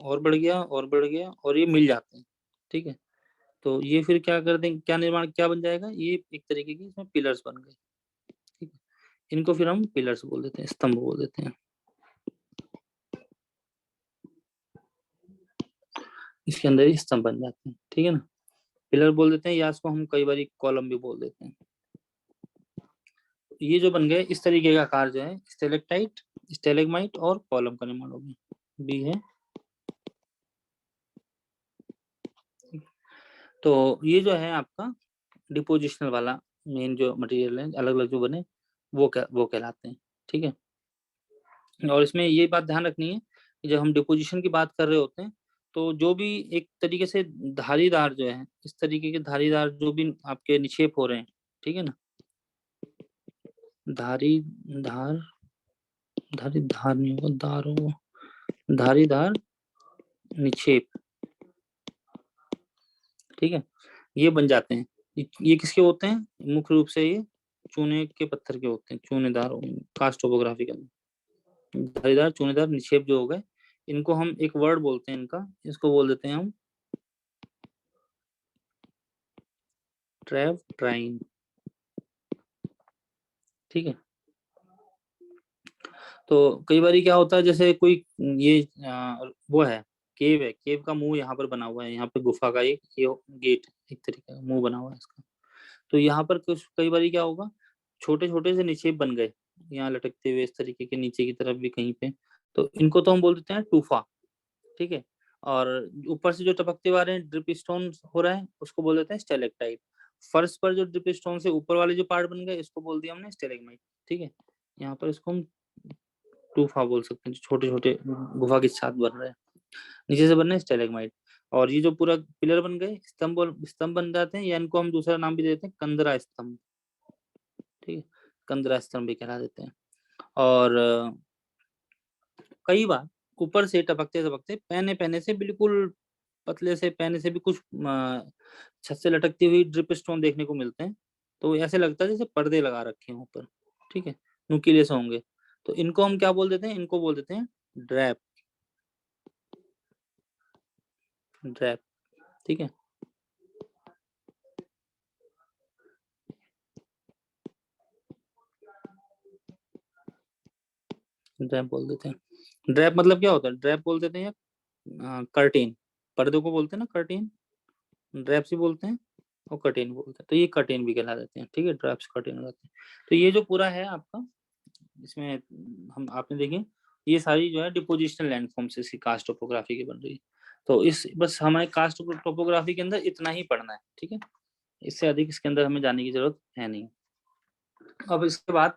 और बढ़ गया और बढ़ गया और ये मिल जाते हैं। ठीक है। तो ये फिर क्या कर देंगे, क्या निर्माण क्या बन जाएगा, ये एक तरीके की इसमें पिलर्स बन गए। ठीक है। इनको फिर हम पिलर्स बोल देते हैं, स्तंभ बोल देते हैं। इसके अंदर ही स्तंभ बन जाते हैं। ठीक है ना। पिलर बोल देते हैं, या इसको हम कई बार कॉलम भी बोल देते हैं। ये जो बन गए, इस तरीके का आकार जो है, स्टेलेक्टाइट, स्टेलेगमाइट और कॉलम का निर्माण हो गया, बी है। तो ये जो है आपका डिपोजिशनल वाला मेन जो मटेरियल है, अलग अलग जो बने, वो कहलाते हैं। ठीक है। और इसमें ये बात ध्यान रखनी है कि जब हम डिपोजिशन की बात कर रहे होते हैं, तो जो भी एक तरीके से धारीदार जो है, इस तरीके के धारीदार जो भी आपके निक्षेप हो रहे हैं, ठीक है ना, धारी धार धारी धार नहीं होगा, दार होगा, धारीदार निक्षेप। ठीक है। ये बन जाते हैं। ये किसके होते हैं, मुख्य रूप से ये चूने के पत्थर के होते हैं, चूनेदार कास्ट टोपोग्राफी के अंदर धारीदार चूनेदार निक्षेप जो हो गए, इनको हम एक वर्ड बोलते हैं इनका, इसको बोल देते हैं हम ट्रैव ट्राइन। ठीक है। तो कई बार क्या होता है, जैसे कोई ये वो है, केव है, केव का मुंह यहाँ पर बना हुआ है, यहाँ पे गुफा का एक ये गेट, एक तरीके का मुंह बना हुआ है इसका। तो यहाँ पर कुछ कई बार क्या होगा, छोटे छोटे से निक्षेप बन गए यहाँ लटकते हुए इस तरीके के, नीचे की तरफ भी कहीं पे। तो इनको तो हम बोल देते हैं टूफा। ठीक है। और ऊपर से जो टपकते हुए आ रहे हैं, ड्रिप स्टोन हो रहा है, उसको बोल देते हैं स्टेलेक्टाइट। फर्श पर जो ड्रिप स्टोन से ऊपर वाले जो पार्ट बन गए, इसको बोल दिया हमने स्टेलेगमाइट। ठीक है। यहाँ पर इसको हम टूफा बोल सकते हैं, जो छोटे छोटे गुफा के साथ बन रहे हैं, नीचे से बन रहे हैं स्टेलेगमाइट। और ये जो पूरा पिलर बन गए, स्तंभ बन जाते हैं, या इनको हम दूसरा नाम भी देते हैं कंदरा स्तंभ। ठीक है। कंदरा स्तंभ भी कहला देते हैं। और कई बार ऊपर से टपकते टपकते पहने पहने से बिल्कुल पतले से पहने से भी कुछ छत से लटकती हुई ड्रिप स्टोन देखने को मिलते हैं। तो ऐसे लगता है जैसे पर्दे लगा रखे हैं ऊपर। ठीक है। नुकीले से होंगे। तो इनको हम क्या बोल देते हैं, इनको बोल देते हैं ड्रैप। ड्रैप। ठीक है। ड्रैप बोल देते हैं। ड्रैप मतलब क्या होता है, ड्रैप बोल देते हैं या कर्टेन, पर्दों को बोलते हैं ना कर्टेन, ड्रैप्स ही बोलते हैं, और कर्टेन बोलते हैं। तो ये कर्टेन भी कहला देते हैं। ठीक है। ड्रैप्स कर्टेन हो जाते हैं। तो ये जो पूरा है आपका, इसमें हम आपने देखें, ये सारी जो है डिपोजिशनल लैंडफॉर्म से इसकी कास्ट टोपोग्राफी की बन रही है। तो इस बस हमारे कास्ट टोपोग्राफी के अंदर इतना ही पढ़ना है। ठीक है। इससे अधिक इसके अंदर हमें जाने की जरूरत है नहीं। अब इसके बाद,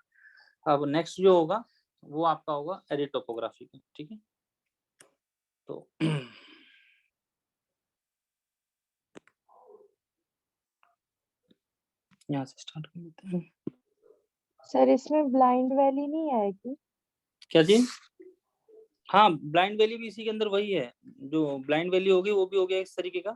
अब नेक्स्ट जो होगा वो आपका होगा एडिट टोपोग्राफी का। ठीक है। तो यहाँ से स्टार्ट कर लेते हैं। सर इसमें ब्लाइंड वैली नहीं आएगी? क्या चीज? हाँ, ब्लाइंड वैली भी इसी के अंदर वही है। जो ब्लाइंड वैली होगी वो भी हो गया इस तरीके का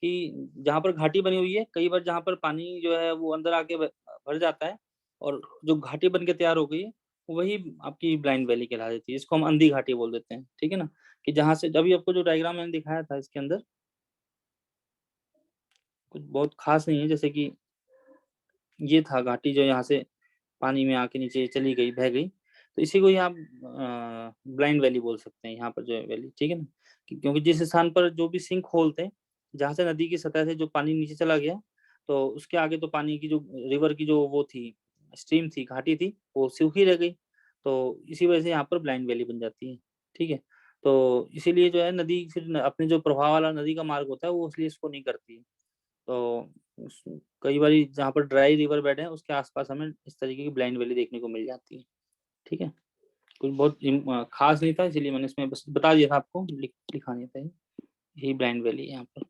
कि जहाँ पर घाटी बनी हुई है, कई बार जहाँ पर पानी जो है वो अंदर आके भर जाता है और जो घाटी बन के तैयार हो गई है वही आपकी ब्लाइंड वैली कहला देती है। इसको हम अंधी घाटी बोल देते हैं, ठीक है ना। कि जहाँ से अभी आपको जो डायग्राम मैंने दिखाया था इसके अंदर कुछ बहुत खास नहीं है, जैसे कि ये था घाटी जो यहाँ से पानी में आके नीचे चली गई, बह गई, तो इसी को ही आप ब्लाइंड वैली बोल सकते हैं यहाँ पर जो है वैली, ठीक है ना। क्योंकि जिस स्थान पर जो भी सिंक होल थे, जहाँ से नदी की सतह से जो पानी नीचे चला गया, तो उसके आगे तो पानी की जो रिवर की जो वो थी, स्ट्रीम थी, घाटी थी, वो सूखी रह गई। तो इसी वजह से यहाँ पर ब्लाइंड वैली बन जाती है, ठीक है। तो इसीलिए जो है नदी फिर अपने जो प्रवाह वाला नदी का मार्ग होता है वो इसलिए इसको नहीं करती है। तो कई बार जहाँ पर ड्राई रिवर बेड है उसके आसपास हमें इस तरीके की ब्लाइंड वैली देखने को मिल जाती है, ठीक है। कुछ बहुत खास नहीं था, इसीलिए मैंने इसमें बस बता दिया था आपको, लिखा नहीं था। यही ब्लाइंड वैली है यहाँ पर।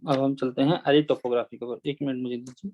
अब हम चलते हैं एरिड टोपोग्राफी के ऊपर। 1 मिनट मुझे दीजिए।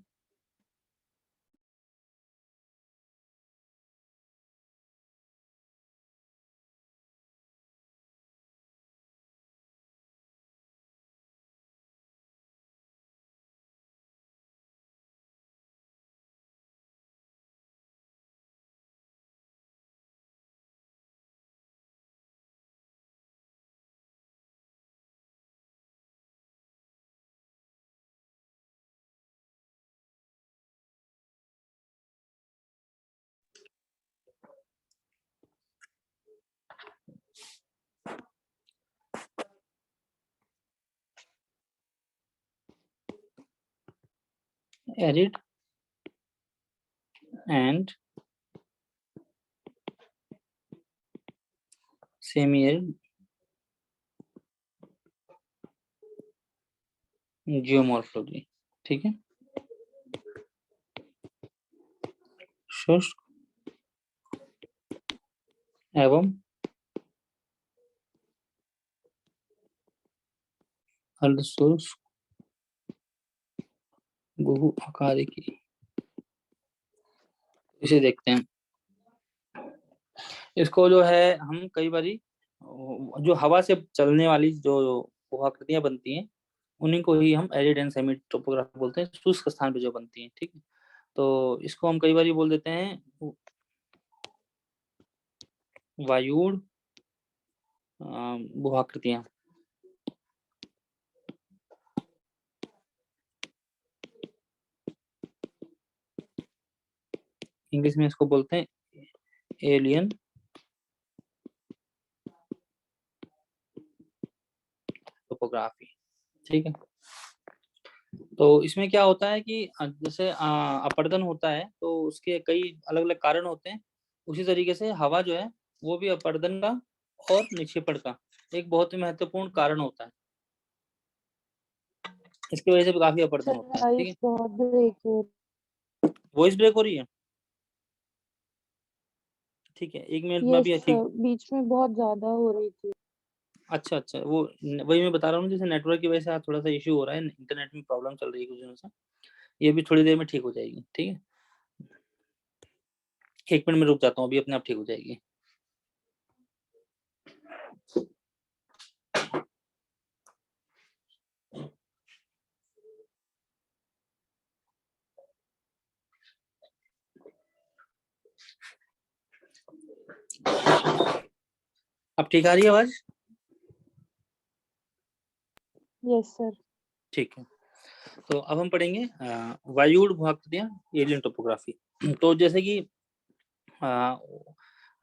Arid and semi arid geomorphology, ठीक है। शुष्क एवं अर्धशुष्क बहु आकार की, इसे देखते हैं। इसको जो है हम कई बारी जो हवा से चलने वाली जो आकृतियां बनती हैं उन्हीं को ही हम एरिड एंड सेमी टोपोग्राफी बोलते हैं, शुष्क स्थान पे जो बनती हैं, ठीक है। तो इसको हम कई बारी बोल देते हैं वायुड़ भू-आकृतियां। इंग्लिश में इसको बोलते हैं एलियन टोपोग्राफी, ठीक है। तो इसमें क्या होता है कि जैसे अपर्दन होता है तो उसके कई अलग अलग कारण होते हैं। उसी तरीके से हवा जो है वो भी अपर्दन का और निक्षेपण का एक बहुत ही महत्वपूर्ण कारण होता है। इसकी वजह से भी काफी अपर्दन सर होता है, ठीक आइस है। बहुत ब्रेक हो। वॉइस ब्रेक हो रही है, ठीक है। 1 मिनट में यस अभी सर, ठीक। बीच में बहुत ज्यादा हो रही थी। अच्छा अच्छा, वो वही मैं बता रहा हूँ, जैसे नेटवर्क की वजह से थोड़ा सा इश्यू हो रहा है, इंटरनेट में प्रॉब्लम चल रही है कुछ दिनों से। ये भी थोड़ी देर में ठीक हो जाएगी, ठीक है। 1 मिनट में रुक जाता हूँ, अभी अपने आप ठीक हो जाएगी। अब ठीक आ रही है आवाज? Yes sir. ठीक है। तो अब हम पढ़ेंगे वायुड़ भू-आकृतियां, एलियन टोपोग्राफी। तो जैसे कि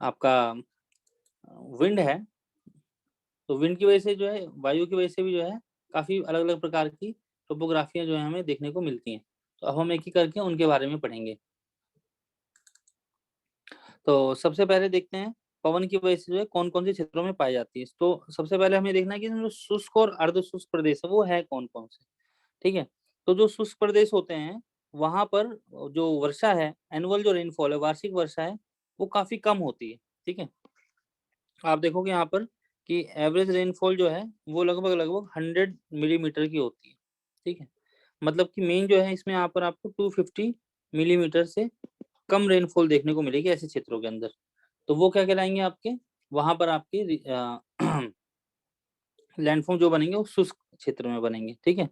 आपका विंड है, तो विंड की वजह से जो है, वायु की वजह से भी जो है काफी अलग अलग प्रकार की टोपोग्राफियां जो है हमें देखने को मिलती हैं। तो अब हम एक ही करके उनके बारे में पढ़ेंगे। तो सबसे पहले देखते हैं पवन की वजह से जो है कौन-कौन से क्षेत्रों में पाई जाती है। तो सबसे पहले हमें देखना है कि जो शुष्क और अर्ध शुष्क प्रदेश है वो है कौन-कौन से, ठीक है? तो जो शुष्क प्रदेश होते हैं, वहाँ पर जो वर्षा है, एनुअल जो रेनफॉल है, वार्षिक वर्षा है, वो काफ़ी कम होती है, ठीक है? आप देखोगे यहाँ पर कि एवरेज रेनफॉल जो है, वो लगभग-लगभग 100 मिलीमीटर की होती है, ठीक है? मतलब कि मेन जो है इसमें यहाँ पर आपको 250 मिलीमीटर से कम रेनफॉल देखने को मिलेगी ऐसे क्षेत्रों के अंदर। तो वो क्या कहलाएँगे आपके, वहाँ पर आपकी लैंडफ़ॉर्म जो बनेंगे वो शुष्क क्षेत्र में बनेंगे, ठीक है?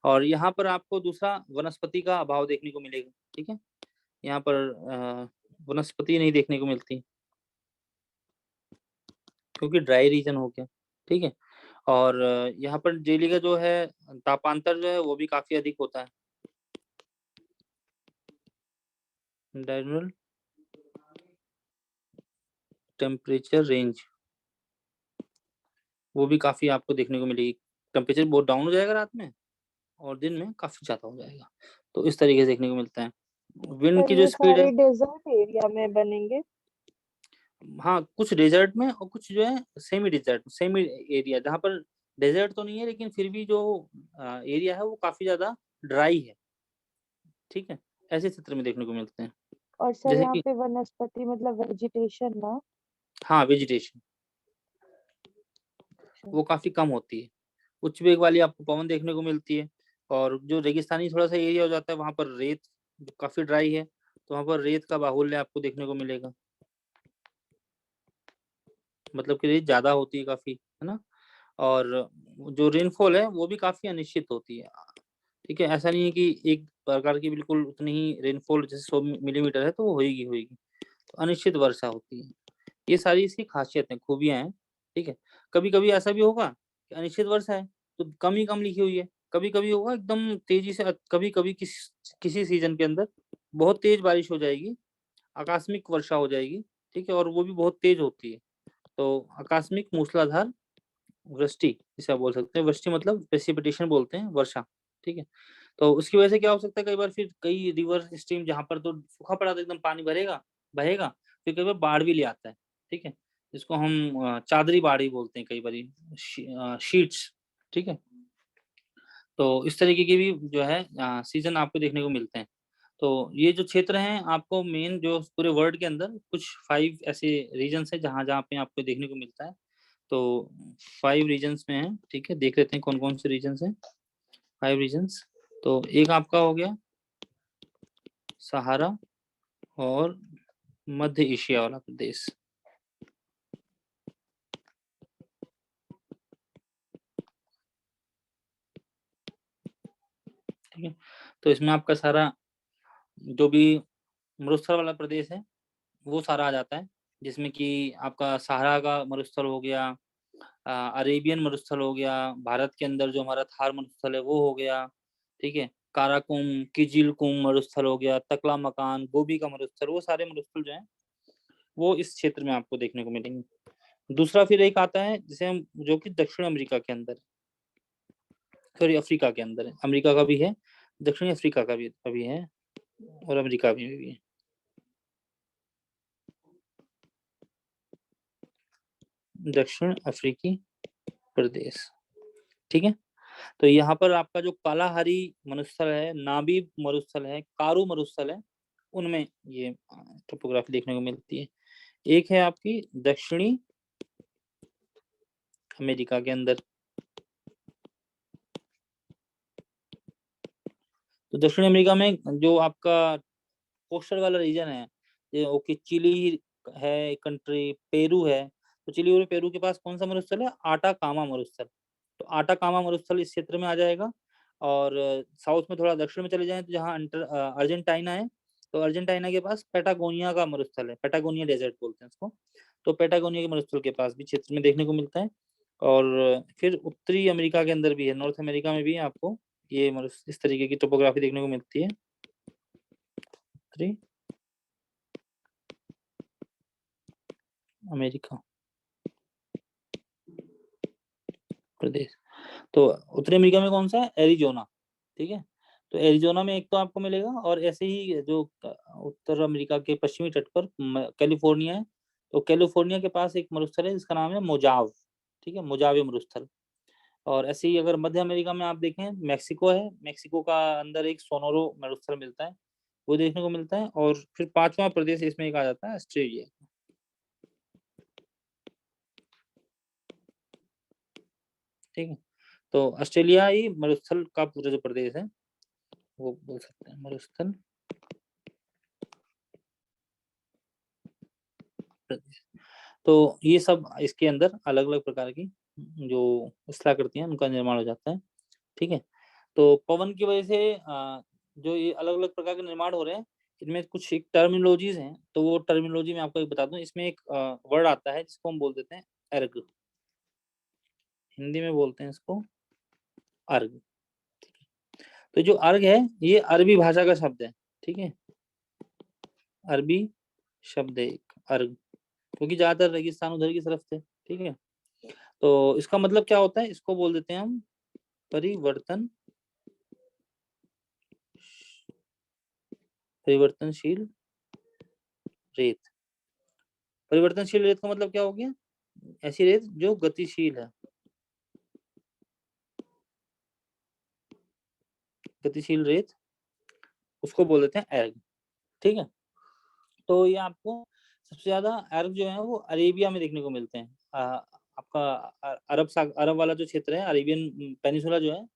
और यहाँ पर आपको दूसरा वनस्पति का अभाव देखने को मिलेगा, ठीक है? यहाँ पर वनस्पति नहीं देखने को मिलती क्योंकि ड्राई रीजन हो गया, ठीक है? और यहाँ पर डेली का जो है तापांतर जो है वो भी काफ़ी अधिक होता है। डायurnal टेम्परेचर रेंज वो भी काफ़ी आपको देखने को मिलेगी। टेम्परेचर बहुत डाउन हो जाएगा रात में और दिन में काफ़ी ज़्यादा हो जाएगा। तो इस तरीके से देखने को मिलता है। विंड सर की जो ये स्पीड है सारे डेज़र्ट एरिया में बनेंगे? हाँ, कुछ डेज़र्ट में और कुछ जो है सेमी डेज़र्ट सेमी एरिया जहाँ पर डेज़र्ट तो नहीं है लेकिन फिर भी जो एरिया है वो काफ़ी ज़्यादा ड्राई है, ठीक है? ऐसे क्षेत्र में देखने को मिलते हैं। और सर जैसे यहाँ कि पे वनस्पति मतलब वेजिटेशन ना? हाँ, वेजिटेशन अच्छा। वो काफ़ी कम होती है। उच्च वेग वाली आपको पवन देखने को मिलती है और जो रेगिस्तानी थोड़ा-सा एरिया हो जाता है वहाँ पर रेत जो काफ़ी ड्राई है, तो वहाँ पर रेत का बाहुल्य आपको देखने को मिलेगा। मतलब कि रेत ज़्यादा होती है काफ़ी, है ना? और जो रेनफॉल है वो भी काफ़ी अनिश्चित होती है। ठीक है? ऐसा नहीं है कि एक प्रकार की बिल्कुल उतनी ही रेनफॉल जैसे 100 मिलीमीटर है तो वो होएगी। तो अनिश्चित वर्षा होती है। ये सारी इसकी खासियत है, खूबियाँ हैं, ठीक है? कभी-कभी ऐसा भी होगा कि अनिश्चित वर्षा है, तो कम ही कम लिखी हुई है। कभी-कभी होगा एकदम तेज़ी से कभी-कभी किसी सीज़न के अंदर बहुत तेज़ बारिश हो जाएगी, आकस्मिक वर्षा हो जाएगी, ठीक है? और वो भी बहुत तेज़ होती है। तो आकस्मिक मूसलाधार वृष्टि जिसे आप बोल सकते हैं। वृष्टि मतलब प्रेसिपिटेशन बोलते हैं वर्षा, ठीक है? तो उसकी वजह से क्या हो सकता है कई बार फिर कई रिवर स्ट्रीम जहाँ पर तो सूखा पड़ा तो एकदम पानी बहेगा, फिर कई बार बाढ़ भी ले आता है, ठीक है? जिसको हम चादरी बाढ़ भी बोलते हैं कई बारी शीट्स, ठीक है? तो इस तरीके की भी जो है सीज़न आपको देखने को मिलते हैं। तो ये जो क्षेत्र हैं आपको मेन जो पूरे वर्ल्ड के अंदर कुछ 5 ऐसे रीजन्स हैं जहाँ-जहाँ पे आपको देखने को मिलता है। तो 5 रीजन्स में है, ठीक है? देख लेते हैं कौन-कौन से रीजन्स हैं, 5 रीजन्स। तो एक आपका हो गया सहारा और मध्य एशिया वाला प्रदेश, ठीक है? तो इसमें आपका सारा जो भी मरुस्थल वाला प्रदेश है, वो सारा आ जाता है, जिसमें कि आपका सहारा का मरुस्थल हो गया, अरेबियन मरुस्थल हो गया, भारत के अंदर जो हमारा थार मरुस्थल है वो हो गया, ठीक है? काराकोरम, किजिलकुम मरुस्थल हो गया, तकला-मकान, गोबी का मरुस्थल, वो सारे मरुस्थल जो हैं, वो इस क्षेत्र में आपको देखने को मिलेंगे। दूसरा फिर एक आता है जिसे हम जो कि दक्षिण अमेरिका के अंदर सॉरी अफ्रीका के अंदर है। अमेरिका का भी है, दक्षिणी अफ्रीका का भी है और अमेरिका में भी है। दक्षिण अफ्रीकी प्रदेश, ठीक है? तो यहाँ पर आपका जो कालाहारी मरुस्थल है, नाबीब मरुस्थल है, कारू मरुस्थल है, उनमें ये टोपोग्राफी देखने को मिलती है। एक है आपकी दक्षिणी अमेरिका के अंदर। तो दक्षिण अमेरिका में जो आपका कोस्टल वाला रीजन है, ये ओके चिली है कंट्री, पेरू है, तो चिली और पेरू के पास कौन-सा मरुस्थल है? आटाकामा मरुस्थल। तो आटाकामा मरुस्थल इस क्षेत्र में आ जाएगा और साउथ में थोड़ा दक्षिण में चले जाएँ तो जहाँ अर्जेंटाइना है, तो अर्जेंटाइना के पास पैटागोनिया का मरुस्थल है, पैटागोनिया डेज़र्ट बोलते हैं उसको। तो पैटागोनिया के मरुस्थल के पास भी क्षेत्र में देखने को मिलता है और फिर उत्तरी अमेरिका के अंदर भी है, नॉर्थ अमेरिका में भी आपको ये इस तरीके की टोपोग्राफी देखने को मिलती है। उत्तरी अमेरिका प्रदेश। तो उत्तरी अमेरिका में कौन-सा है? एरिज़ोना, ठीक है? तो एरिज़ोना में एक तो आपको मिलेगा और ऐसे ही जो उत्तर अमेरिका के पश्चिमी तट पर कैलिफ़ोर्निया है, तो कैलिफोर्निया के पास एक मरुस्थल है जिसका नाम है मोजाव, ठीक है, मोजावे मरुस्थल। और ऐसे ही अगर मध्य अमेरिका में आप देखें, मेक्सिको है, मेक्सिको का अंदर एक सोनोरो मरुस्थल मिलता है, वो देखने को मिलता है। और फिर 5वां प्रदेश इसमें एक आ जाता है ऑस्ट्रेलिया, ठीक है। तो ऑस्ट्रेलिया ही मरुस्थल का पूरा जो प्रदेश है वो बोल सकते हैं मरुस्थल प्रदेश। तो ये सब इसके अंदर अलग अलग प्रकार की जो स्थलाकृतियां उनका निर्माण हो जाता है, ठीक है। तो पवन की वजह से जो ये अलग अलग प्रकार के निर्माण हो रहे हैं, इनमें कुछ एक टर्मिनोलॉजीज हैं, तो वो टर्मिनोलॉजी मैं आपको एक बता दूं। इसमें एक वर्ड आता है जिसको हम बोल देते हैं अर्ग, हिंदी में बोलते हैं इसको अर्ग। तो जो अर्ग है ये अरबी भाषा का शब्द है, ठीक है, अरबी शब्द है एक अर्ग, क्योंकि ज्यादातर रेगिस्तान उधर की तरफ थे, ठीक है। तो इसका मतलब क्या होता है, इसको बोल देते हैं हम परिवर्तन परिवर्तनशील रेत। परिवर्तनशील रेत का मतलब क्या हो गया, ऐसी रेत जो गतिशील है, गतिशील रेत उसको बोल देते हैं एर्ग, ठीक है। तो ये आपको सबसे ज्यादा एर्ग जो है वो अरेबिया में देखने को मिलते हैं। आपका अरब वाला जो क्षेत्र है, अरेबियन पेनिसुला जो है,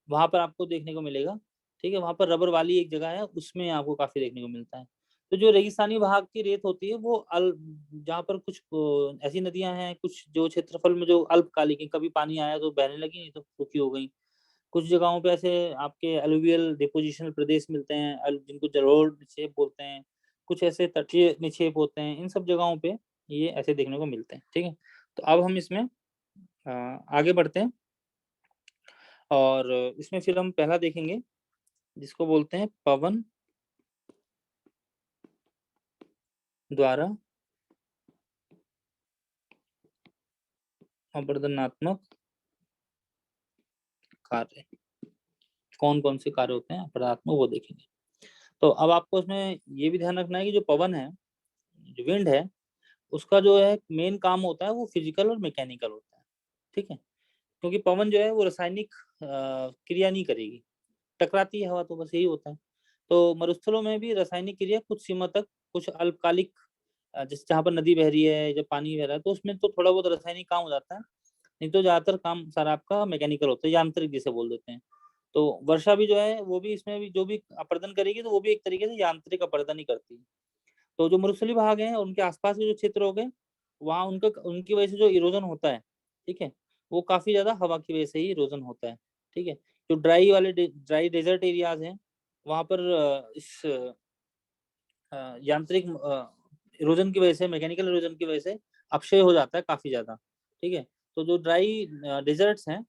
वहां पर आपको देखने को मिलेगा, ठीक है। वहां पर रबर वाली एक जगह है, उसमें आपको काफी देखने को मिलता है। तो जो रेगिस्तानी भाग की रेत होती है वो जहाँ पर कुछ ऐसी नदियां हैं, कुछ जो क्षेत्रफल में जो अल्पकालिक है, कभी पानी आया तो बहने लगी, नहीं तो सूखी हो गई। कुछ जगहों पे ऐसे आपके एलुवियल डिपोजिशनल प्रदेश मिलते हैं, जिनको जलोढ़ निक्षेप बोलते हैं। कुछ ऐसे तटीय निक्षेप होते हैं, इन सब जगहों पे ये ऐसे देखने को मिलते हैं, ठीक है। तो अब हम इसमें आगे बढ़ते हैं, और इसमें फिर हम पहला देखेंगे जिसको बोलते हैं पवन द्वारा अपरदनात्मक कार्य। कौन कौन से कार्य होते हैं अपरदनात्मक, वो देखेंगे। तो अब आपको इसमें ये भी ध्यान रखना है कि जो पवन है, जो विंड है, उसका जो है मेन काम होता है वो फिजिकल और मैकेनिकल होता है, ठीक है। क्योंकि पवन जो है वो रासायनिक क्रिया नहीं करेगी, टकराती है हवा, तो बस यही होता है। तो मरुस्थलों में भी रासायनिक क्रिया कुछ सीमा तक, कुछ अल्पकालिक, जैसे जहाँ पर नदी बह रही है, जब पानी बह रहा है, तो उसमें तो थोड़ा बहुत रासायनिक काम हो जाता है, नहीं तो ज्यादातर काम सारा आपका मैकेनिकल होता है, यांत्रिक जिसे बोल देते हैं। तो वर्षा भी जो है वो भी इसमें भी जो भी अपर्दन करेगी, तो वो भी एक तरीके से यांत्रिक अपर्दन ही करती है। तो जो मरुस्थलीय भाग हैं उनके आसपास के जो क्षेत्र हो गए, वहाँ उनका उनकी वजह से जो इरोजन होता है, ठीक है, वो काफी ज्यादा हवा की वजह से ही इरोजन होता है, ठीक है। जो ड्राई डेजर्ट एरियाज हैं, वहाँ पर इस यांत्रिक इरोजन की वजह से, मैकेनिकल इरोजन की वजह से अपक्षय हो जाता है काफी ज्यादा, ठीक है। तो जो ड्राई डेजर्ट्स हैं,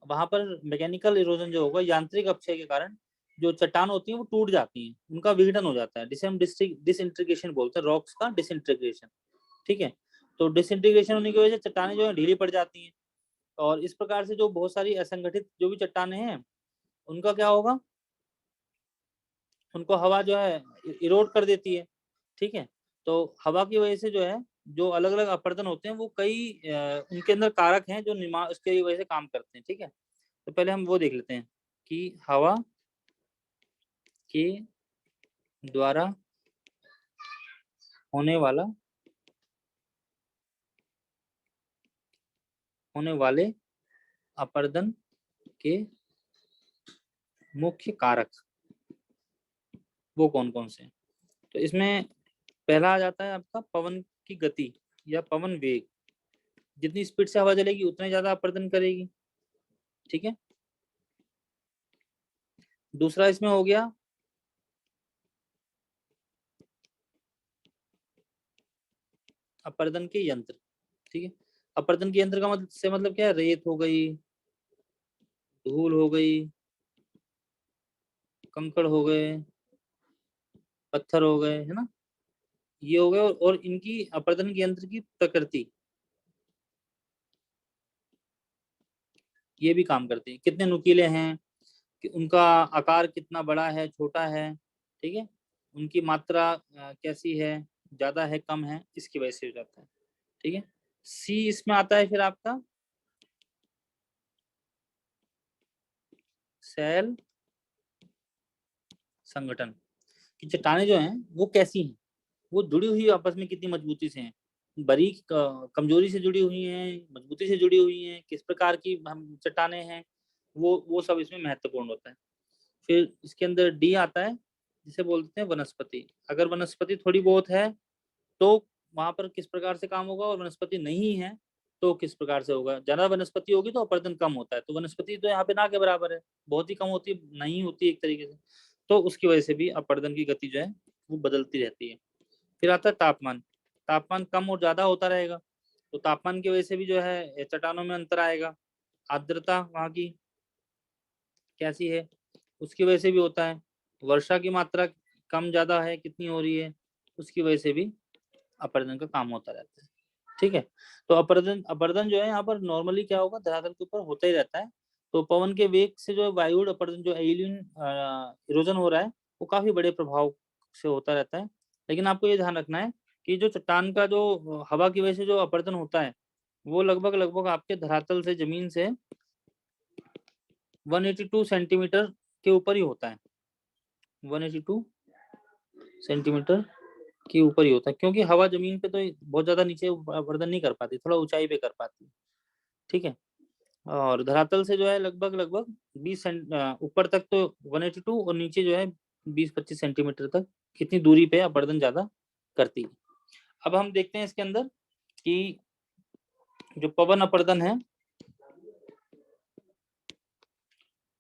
वहां पर मैकेनिकल इरोजन जो होगा, यांत्रिक अपक्षय के कारण जो चट्टान होती है वो टूट जाती है, उनका विघटन हो जाता है, जिसे हम डिसइंटीग्रेशन बोलते हैं, रॉक्स का डिसइंटीग्रेशन, ठीक है। तो डिसइंटीग्रेशन होने की वजह से चट्टानें जो है ढीली पड़ जाती हैं, और इस प्रकार से जो बहुत सारी असंगठित जो भी चट्टानें हैं, उनका क्या होगा, उनको हवा जो है इरोड कर देती है, ठीक है। तो हवा की वजह से जो है, जो अलग अलग अपरदन होते हैं, वो कई उनके अंदर कारक हैं जो निर्माण उसके वजह से काम करते हैं, ठीक है। तो पहले हम वो देख लेते हैं कि हवा के द्वारा होने वाला होने वाले अपरदन के मुख्य कारक वो कौन कौन से हैं। तो इसमें पहला आ जाता है आपका पवन की गति या पवन वेग। जितनी स्पीड से हवा चलेगी उतना ज्यादा अपरदन करेगी, ठीक है। दूसरा इसमें हो गया अपरदन के यंत्र, ठीक है। अपरदन के यंत्र का मतलब से मतलब क्या है, रेत हो गई, धूल हो गई, कंकड़ हो गए, पत्थर हो गए, है ना, ये हो गए। और इनकी अपरदन के यंत्र की प्रकृति, ये भी काम करते हैं, कितने नुकीले हैं, कि उनका आकार कितना बड़ा है, छोटा है, ठीक है, उनकी मात्रा कैसी है, ज्यादा है, कम है, इसकी वजह से हो जाता है। ठीक है। सी इसमें आता है फिर आपका सेल संगठन कि चट्टानें जो हैं वो कैसी हैं, वो जुड़ी हुई आपस में कितनी मजबूती से हैं, बारीक कमजोरी से जुड़ी हुई हैं, मजबूती से जुड़ी हुई हैं, किस प्रकार की हम चट्टानें हैं, वो सब इसमें महत्वपूर्ण होता है। फिर इसके अंदर डी आता है जिसे बोलते हैं वनस्पति। अगर वनस्पति थोड़ी बहुत है तो वहां पर किस प्रकार से काम होगा, और वनस्पति नहीं है तो किस प्रकार से होगा। ज्यादा वनस्पति होगी तो अपरदन कम होता है, तो वनस्पति तो यहाँ पे ना के बराबर है, बहुत ही कम होती है, नहीं होती एक तरीके से, तो उसकी वजह से भी अपरदन की गति जो है वो बदलती रहती है। फिर आता है तापमान। तापमान कम और ज्यादा होता रहेगा, तो तापमान की वजह से भी जो है चट्टानों में अंतर आएगा। आर्द्रता वहां की कैसी है उसकी वजह से भी होता है। वर्षा की मात्रा कम ज्यादा है, कितनी हो रही है, उसकी वजह से भी अपरदन का काम होता रहता है। ठीक है। तो अपरदन अपरदन जो है यहाँ पर नॉर्मली क्या होगा, धरातल के ऊपर होता ही रहता है। तो पवन के वेग से जो वायुड़ अपरदन जो एलियन इरोजन हो रहा है वो काफी बड़े प्रभाव से होता रहता है। लेकिन आपको ये ध्यान रखना है कि जो चट्टान का जो हवा की वजह से जो अपरदन होता है वो लगभग लगभग आपके धरातल से, जमीन से 182 सेंटीमीटर के ऊपर ही होता है। 182 सेंटीमीटर के ऊपर ही होता है, क्योंकि हवा जमीन पे तो बहुत ज्यादा नीचे अपरदन नहीं कर पाती, थोड़ा ऊंचाई पे कर पाती है। ठीक है। और धरातल से जो है लगभग लगभग 20 सेंट ऊपर तक तो 182, और नीचे जो है 20-25 सेंटीमीटर तक, कितनी दूरी पे अपरदन ज्यादा करती है। अब हम देखते हैं इसके अंदर कि जो पवन अपरदन है,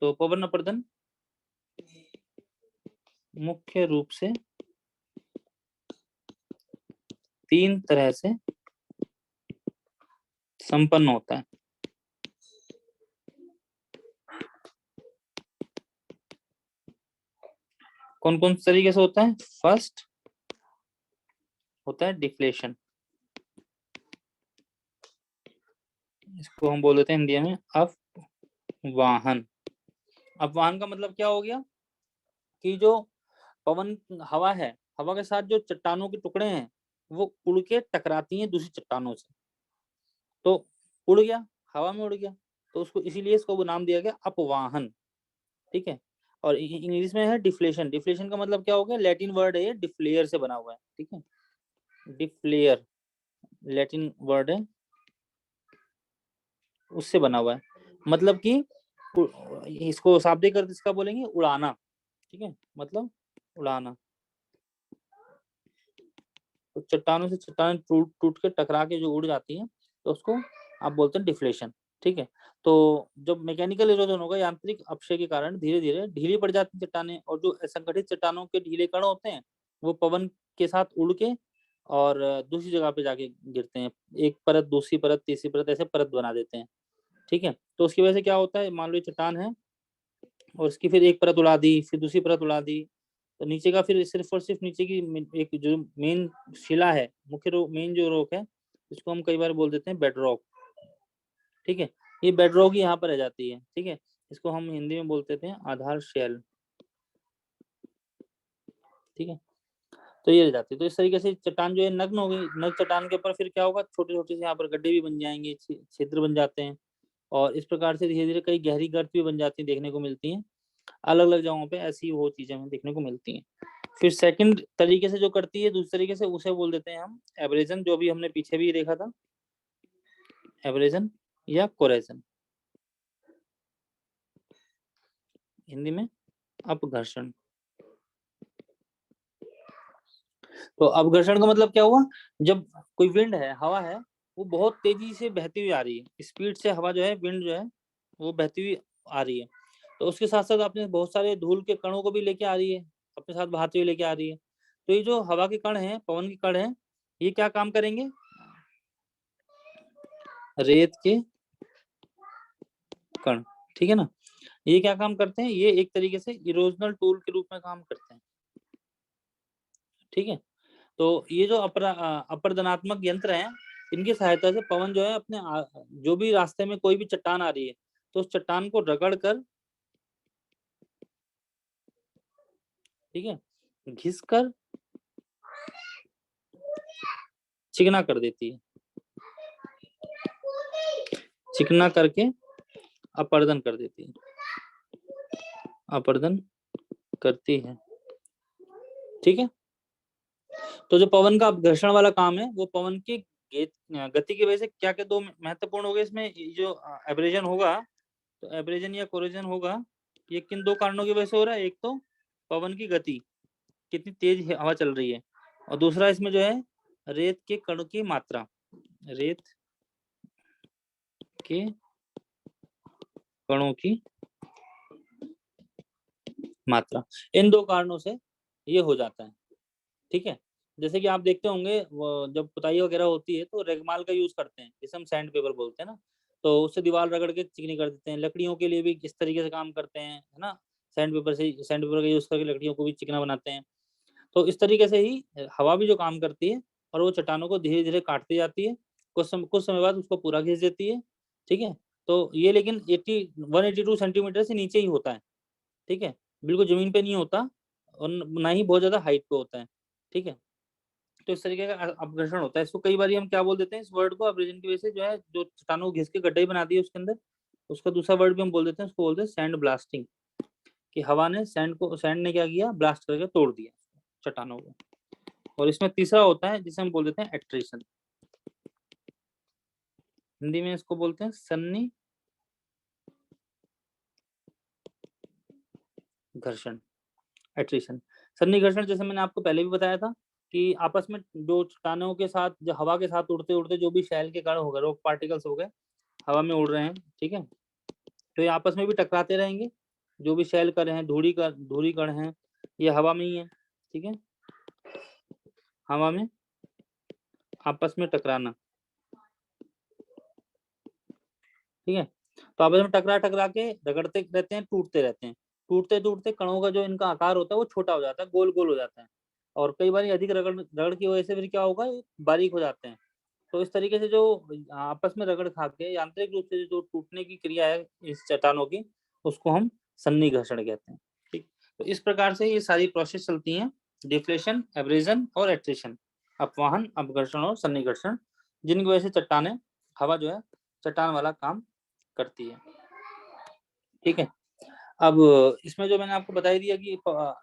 तो पवन अपरदन मुख्य रूप से 3 तरह से संपन्न होता है। कौन कौन से तरीके से होता है? फर्स्ट होता है डिफ्लेशन, इसको हम बोल देते हैं हिंदी में अपवाहन। अपवाहन का मतलब क्या हो गया कि जो पवन हवा है, हवा के साथ जो चट्टानों के टुकड़े हैं वो उड़ के टकराती हैं दूसरी चट्टानों से, तो उड़ गया, हवा में उड़ गया, तो उसको इसीलिए इसको नाम दिया गया अपवाहन। ठीक है। और इंग्लिश में है डिफ्लेशन। डिफ्लेशन का मतलब क्या हो गया, लैटिन वर्ड है ये, डिफ्लेयर से बना हुआ है। ठीक है, डिफ्लेयर लैटिन वर्ड है, उससे बना हुआ है। मतलब कि इसको शाब्दिक अर्थ इसका बोलेंगे उड़ाना। ठीक है, मतलब उड़ाना। तो चट्टानों से चट्टान टूट टूट के टकरा के जो उड़ जाती है तो उसको आप बोलते हैं डिफ्लेशन। ठीक है। तो जब मैकेनिकल इरोजन होगा, यांत्रिक अपक्षय के कारण धीरे धीरे ढीली पड़ जाती चट्टानें, और जो असंगठित चट्टानों के ढीले कण होते हैं वो पवन के साथ उड़ के और दूसरी जगह पे जाके गिरते हैं, एक परत, दूसरी परत, तीसरी परत, ऐसे परत बना देते हैं। ठीक है। तो उसकी वजह से क्या होता है, मान लो चट्टान है और उसकी फिर एक परत उड़ा दी, फिर दूसरी परत उड़ा दी, तो नीचे का फिर सिर्फ और सिर्फ नीचे की एक जो मेन शिला है, मुख्य मेन जो रॉक है, इसको हम कई बार बोल देते हैं बेड रॉक। ठीक है, ये बेड रॉक ही यहाँ पर रह जाती है। ठीक है, इसको हम हिंदी में बोलते थे आधार शेल। ठीक है, तो ये रह जाती है। तो इस तरीके से चट्टान जो है नग्न हो गई। नग्न चट्टान के ऊपर फिर क्या होगा, छोटे छोटे से यहाँ पर गड्ढे भी बन जाएंगे, क्षेत्र बन जाते हैं, और इस प्रकार से धीरे धीरे कई गहरी गर्त भी बन जाती है, देखने को मिलती हैं अलग अलग जगहों पे, ऐसी वो चीजें हमें देखने को मिलती हैं। फिर सेकंड तरीके से जो करती है दूसरे तरीके से, उसे बोल देते हैं हम एब्रेजन, जो भी हमने पीछे भी देखा था, एब्रेजन या कोरेजन, हिंदी में अपघर्षण। तो अपघर्षण का मतलब क्या हुआ, जब कोई विंड है, हवा है, वो बहुत तेजी से बहती हुई आ रही है, स्पीड से हवा जो है, विंड जो है वो बहती हुई आ रही है, तो उसके साथ साथ अपने बहुत सारे धूल के कणों को भी लेके आ रही है, अपने साथ बहाते हुए लेके आ रही है। तो ये जो हवा के कण हैं, पवन के कण हैं, ये क्या काम करेंगे, रेत के कण। ठीक है ना, ये क्या काम करते हैं, ये एक तरीके से इरोजनल टूल के रूप में काम करते हैं। ठीक है, तो ये जो अपरदनात्मक यंत्र हैं, इनकी सहायता से पवन जो है अपने जो भी रास्ते में कोई भी चट्टान आ रही है तो उस चट्टान को रगड़ कर, ठीक है, घिस कर चिकना कर देती है। चिकना करके अपर्दन कर देती है, अपर्दन करती है। ठीक है, तो जो पवन का घर्षण वाला काम है वो पवन की गति की वजह से क्या क्या दो महत्वपूर्ण हो गए इसमें। जो एब्रेजन होगा, तो एब्रेजन या कोरोजन होगा, ये किन दो कारणों की वजह से हो रहा है। एक तो पवन की गति, कितनी तेज हवा चल रही है, और दूसरा इसमें जो है रेत के कण की मात्रा, रेत के कणों की मात्रा, इन दो कारणों से ये हो जाता है। ठीक है, जैसे कि आप देखते होंगे जब पुताई वगैरह होती है तो रेगमाल का यूज करते हैं, जिसे हम सैंड पेपर बोलते हैं ना, तो उससे दीवार रगड़ के चिकनी कर देते हैं। लकड़ियों के लिए भी इस तरीके से काम करते हैं, है ना, सैंड पेपर का यूज करके लकड़ियों को भी चिकना बनाते हैं। तो इस तरीके से ही हवा भी जो काम करती है, और वो चट्टानों को धीरे धीरे काटती जाती है, कुछ समय बाद उसको पूरा खींच देती है। ठीक है, तो ये लेकिन 182 सेंटीमीटर से नीचे ही होता है। ठीक है, बिल्कुल जमीन पे नहीं होता, और ना ही बहुत ज्यादा हाइट पे होता है। ठीक है, तो इस तरीके का अपघर्षण होता है। इसको कई बार हम क्या बोल देते हैं, इस वर्ड को अब्रेजन की वजह से जो है, जो चट्टानों को घिस के गड्ढे बना दिए उसके अंदर, उसका दूसरा वर्ड भी हम बोल देते हैं, उसको बोलते हैं सैंड ब्लास्टिंग, कि हवा ने सैंड ने क्या किया, ब्लास्ट करके तोड़ दिया चट्टानों को। और इसमें तीसरा होता है जिसे हम बोल देते हैं एट्रिशन, हिंदी में इसको बोलते हैं सन्नी घर्षण, एट्रिशन। सन्नी घर्षण जैसे मैंने आपको पहले भी बताया था कि आपस में जो चट्टानों के साथ, जो हवा के साथ उड़ते उड़ते जो भी शैल के कण हो गए, रॉक पार्टिकल्स हो गए, हवा में उड़ रहे हैं, ठीक है, तो ये आपस में भी टकराते रहेंगे। जो भी शैल कण हैं, धूरी कण हैं, ये हवा में ही है। ठीक है, हवा में आपस में टकराना। ठीक है, तो आपस में टकरा टकरा के रगड़ते रहते हैं, टूटते रहते हैं। टूटते टूटते कणों का जो इनका आकार होता है वो छोटा हो जाता है, गोल गोल हो जाता है, और कई बार अधिक रगड़ रगड़ की वजह से फिर क्या होगा, ये बारीक हो जाते हैं। तो इस तरीके से जो आपस में रगड़ खा के यांत्रिक रूप से जो टूटने की क्रिया है इस चट्टानों की, उसको हम सन्नी घर्षण कहते हैं। ठीक, तो इस प्रकार से ये सारी प्रोसेस चलती हैं, डिफ्लेशन, एब्रेजन और एट्रिशन, अपवाहन, अपघर्षण और सन्नी घर्षण, जिनकी वजह से चट्टाने, हवा जो है चट्टान वाला काम करती है। ठीक है, अब इसमें जो मैंने आपको बता ही दिया कि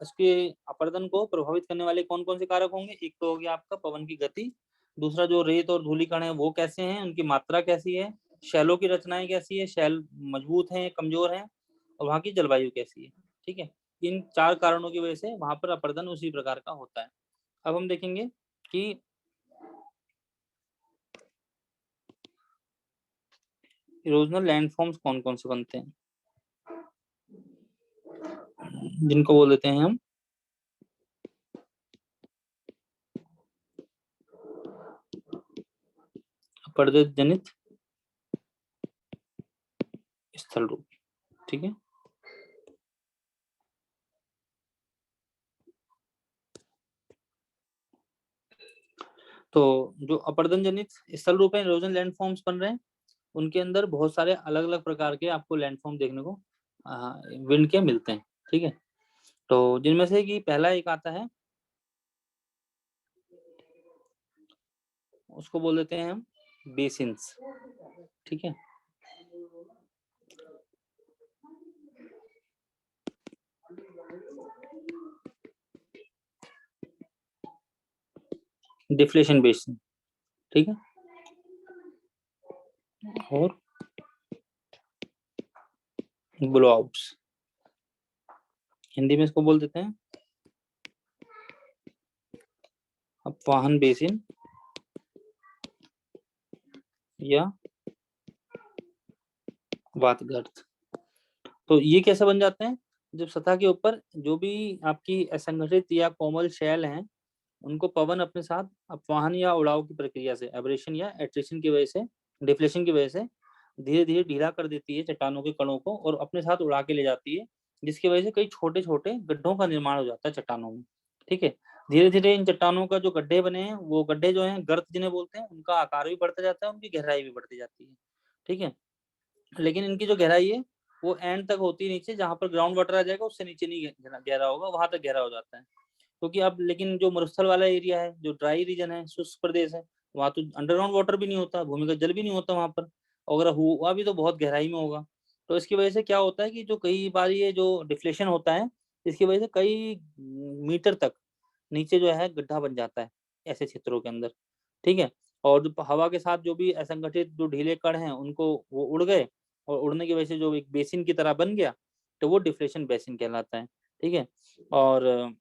इसके अपर्दन को प्रभावित करने वाले कौन कौन से कारक होंगे। एक तो हो गया आपका पवन की गति, दूसरा जो रेत और धूलिकण है वो कैसे हैं, उनकी मात्रा कैसी है, शैलों की रचनाएं कैसी है, शैल मजबूत हैं कमजोर हैं, और वहाँ की जलवायु कैसी है। ठीक है, इन चार कारणों की वजह से वहां पर अपर्दन उसी प्रकार का होता है। अब हम देखेंगे कि इरोजनल लैंडफॉर्म्स कौन कौन से बनते हैं, जिनको बोल देते हैं हम अपरदन जनित स्थल रूप। ठीक है, तो जो अपर्दन जनित स्थल रूप है, इरोजन लैंडफॉर्म्स बन रहे हैं, उनके अंदर बहुत सारे अलग अलग प्रकार के आपको लैंडफॉर्म देखने को विंड के मिलते हैं। ठीक है, तो जिनमें से कि पहला एक आता है, उसको बोल देते हैं हम बेसिन्स। ठीक है, डिफ्लेशन बेसिन। ठीक है, और ब्लोआउट्स, हिंदी में इसको बोल देते हैं अपवाहन बेसिन या वातगर्त। तो ये कैसे बन जाते हैं, जब सतह के ऊपर जो भी आपकी असंगठित या कोमल शैल हैं, उनको पवन अपने साथ अपवाहन या उड़ाव की प्रक्रिया से, एब्रेशन या एट्रिशन की वजह से, डिफ्लेशन की वजह से धीरे धीरे ढीला कर देती है चट्टानों के कणों को, और अपने साथ उड़ा के ले जाती है, जिसकी वजह से कई छोटे छोटे गड्ढों का निर्माण हो जाता है चट्टानों में। ठीक है, धीरे धीरे इन चट्टानों का जो गड्ढे बने हैं, वो गड्ढे जो हैं गर्त जिन्हें बोलते हैं, उनका आकार भी बढ़ता जाता है, उनकी गहराई भी बढ़ती जाती है। ठीक है, लेकिन इनकी जो गहराई है वो एंड तक होती है नीचे, जहां पर ग्राउंड वाटर आ जाएगा उससे नीचे नहीं गहरा होगा, वहां तक गहरा हो जाता है। क्योंकि अब लेकिन जो मरुस्थल वाला एरिया है, जो ड्राई रीजन है, शुष्क प्रदेश है, वहां तो अंडरग्राउंड वाटर भी नहीं होता, भूमिगत जल भी नहीं होता वहां पर, अगर हुआ भी तो बहुत गहराई में होगा। तो इसकी वजह से क्या होता है कि जो कई बार ये जो डिफ्लेशन होता है, इसकी वजह से कई मीटर तक नीचे जो है गड्ढा बन जाता है ऐसे क्षेत्रों के अंदर, ठीक है। और जो हवा के साथ जो भी असंगठित जो ढीले कण हैं उनको वो उड़ गए, और उड़ने की वजह से जो एक बेसिन की तरह बन गया, तो वो डिफ्लेशन बेसिन कहलाता है, ठीक है। और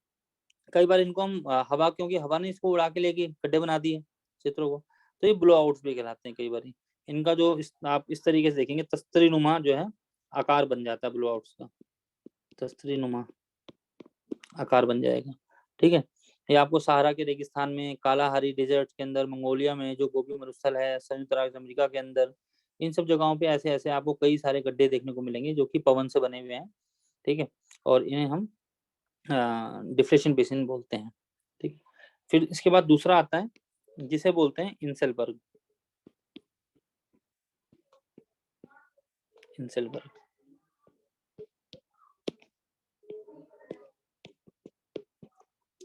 कई बार इनको हम हवा, क्योंकि हवा ने इसको उड़ा के लेके गड्ढे बना दिए क्षेत्रों को, तो ये ब्लो आउट्स भी कहलाते हैं कई बार। इनका जो आप इस तरीके से देखेंगे तस्तरी नुमा जो है आकार बन जाता है ब्लो आउट्स का, तस्तरी नुमा आकार बन जाएगा, ठीक है। ये आपको सहारा के रेगिस्तान में, कालाहारी डेजर्ट के अंदर, मंगोलिया में जो गोबी मरुस्थल है, संयुक्त राज्य अमेरिका के अंदर, इन सब जगहों पे ऐसे ऐसे आपको कई सारे गड्ढे देखने को मिलेंगे जो कि पवन से बने हुए हैं, ठीक है। और इन्हें हम डिफ्लेशन बेसिन बोलते हैं, ठीक। फिर इसके बाद दूसरा आता है जिसे बोलते हैं इंसेलबर्ग। इंसेलबर्ग,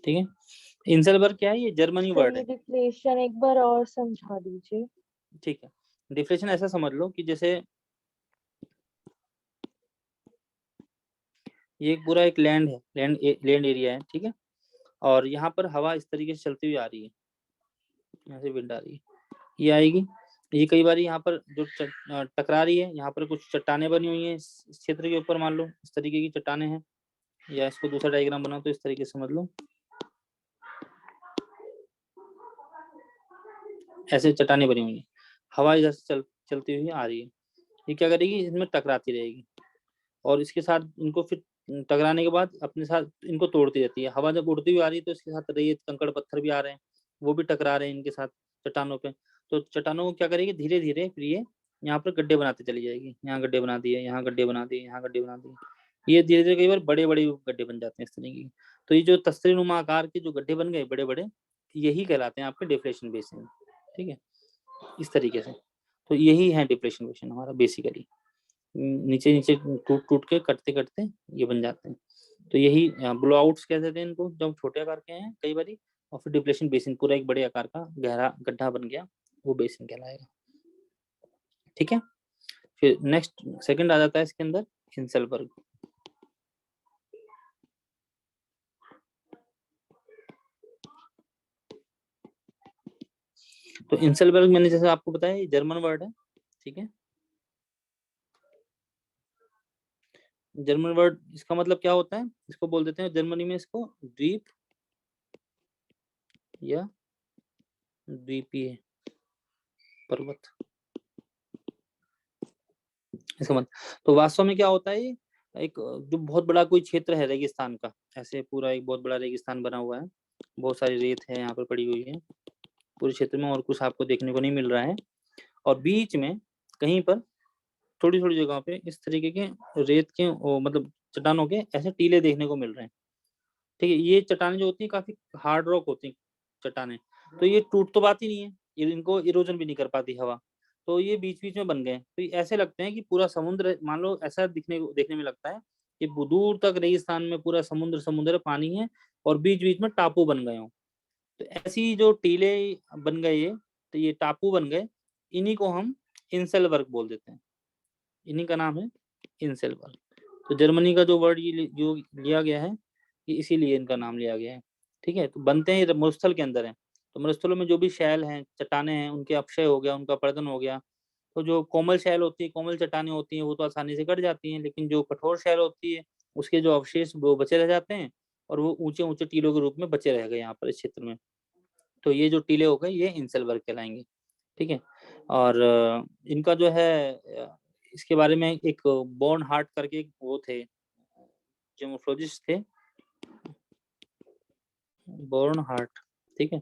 ठीक है। इंसेलबर्ग क्या है? ये जर्मनी सर वर्ड ये है, डिफ्लेशन एक बार और समझा दीजिए। ठीक है। डिफ्लेशन ऐसा समझ लो कि जैसे ये पूरा एक लैंड है, लैंड एरिया है, ठीक है। और यहाँ पर हवा इस तरीके से चलती हुई आ रही है, यहाँ से विंड आ रही है, ये आएगी। ये कई बार यहाँ पर जो टकरा रही है, यहाँ पर कुछ चट्टानें बनी हुई हैं इस क्षेत्र के ऊपर, मान लो इस तरीके की चट्टानें हैं, या इसको दूसरा डायग्राम बनाओ तो इस तरीके से समझ लो, ऐसे चट्टानें बनी हुई है, हवा इधर से चलती हुई आ रही है, ये क्या करेगी, इसमें टकराती रहेगी, और इसके साथ इनको फिर टकराने के बाद अपने साथ इनको तोड़ती रहती है। हवा जब उड़ती हुई आ रही है तो इसके साथ रेत कंकड़ पत्थर भी आ रहे हैं, वो भी टकरा रहे हैं इनके साथ चट्टानों पे। तो चट्टानों को क्या करेगी, धीरे धीरे फिर ये यहाँ पर गड्ढे बनाते चली जाएगी, यहाँ गड्ढे बना दिए, यहाँ गड्ढे बना दिए, यहाँ गड्ढे बना दिए, ये धीरे धीरे कई बार बड़े बड़े गड्ढे बन जाते हैं इस तरीके की। तो ये जो तस्तरी नुमा आकार के जो गड्ढे बन गए बड़े बड़े, यही कहलाते हैं आपके डिफ्लेशन बेसिन, ठीक है, इस तरीके से। तो यही है डिप्रेशन बेसिन हमारा बेसिकली, नीचे नीचे टूट टूट के कटते कटते ये बन जाते हैं। तो यही ब्लो आउट्स कह देते हैं इनको जब छोटे आकार के हैं कई बारी, और फिर डिप्लेशन बेसिन पूरा एक बड़े आकार का गहरा गड्ढा बन गया, वो बेसिन कहलाएगा, ठीक है। फिर नेक्स्ट सेकंड आ जाता है इसके अंदर हिंसलबर्ग। तो इंसलबर्ग मैंने जैसे आपको बताया ये जर्मन वर्ड है, ठीक है। जर्मन वर्ड, इसका मतलब क्या होता है, इसको बोल देते हैं जर्मनी में इसको द्वीप या द्वीपीय पर्वत, इसका मतलब। तो वास्तव में क्या होता है, ये एक जो बहुत बड़ा कोई क्षेत्र है रेगिस्तान का, ऐसे पूरा एक बहुत बड़ा रेगिस्तान बना हुआ है, बहुत सारी रेत है यहाँ पर पड़ी हुई है पूरे क्षेत्र में, और कुछ आपको देखने को नहीं मिल रहा है। और बीच में कहीं पर थोड़ी थोड़ी जगह पे इस तरीके के रेत के मतलब चट्टानों के ऐसे टीले देखने को मिल रहे हैं, ठीक है। ये चट्टानें जो होती हैं काफी हार्ड रॉक होती हैं चट्टानें, तो ये टूट तो पाती नहीं है, इनको इरोजन भी नहीं कर पाती हवा, तो ये बीच बीच में बन गए। तो ये ऐसे लगते हैं कि पूरा समुद्र, मान लो ऐसा देखने में लगता है कि दूर तक रेगिस्तान में पूरा समुद्र समुद्र पानी है, और बीच बीच में टापू बन गए हों। तो ऐसी जो टीले बन गए ये, तो ये टापू बन गए, इन्हीं को हम इंसेलबर्ग बोल देते हैं, इन्हीं का नाम है इंसेलबर्ग। तो जर्मनी का जो वर्ड ये जो लिया गया है, ये इसीलिए इनका नाम लिया गया है, ठीक है। तो बनते हैं ये मरुस्थल के अंदर है, तो मरुस्थलों में जो भी शैल हैं, चट्टाने हैं, उनके अपक्षय हो गया, उनका अपरदन हो गया, तो जो कोमल शैल होती है, कोमल चट्टाने होती हैं, वो तो आसानी से कट जाती हैं, लेकिन जो कठोर शैल होती है उसके जो अवशेष वो बचे रह जाते हैं, और वो ऊंचे ऊंचे टीलों के रूप में बचे रह गए यहाँ पर इस क्षेत्र में। तो ये जो टीले हो गए ये इंसेलबर्ग कहलाएंगे, ठीक है। और इनका जो है इसके बारे में एक बॉर्न हार्ट करके वो थे, जियोमोर्फोलॉजिस्ट थे, बॉर्न हार्ट, ठीक है।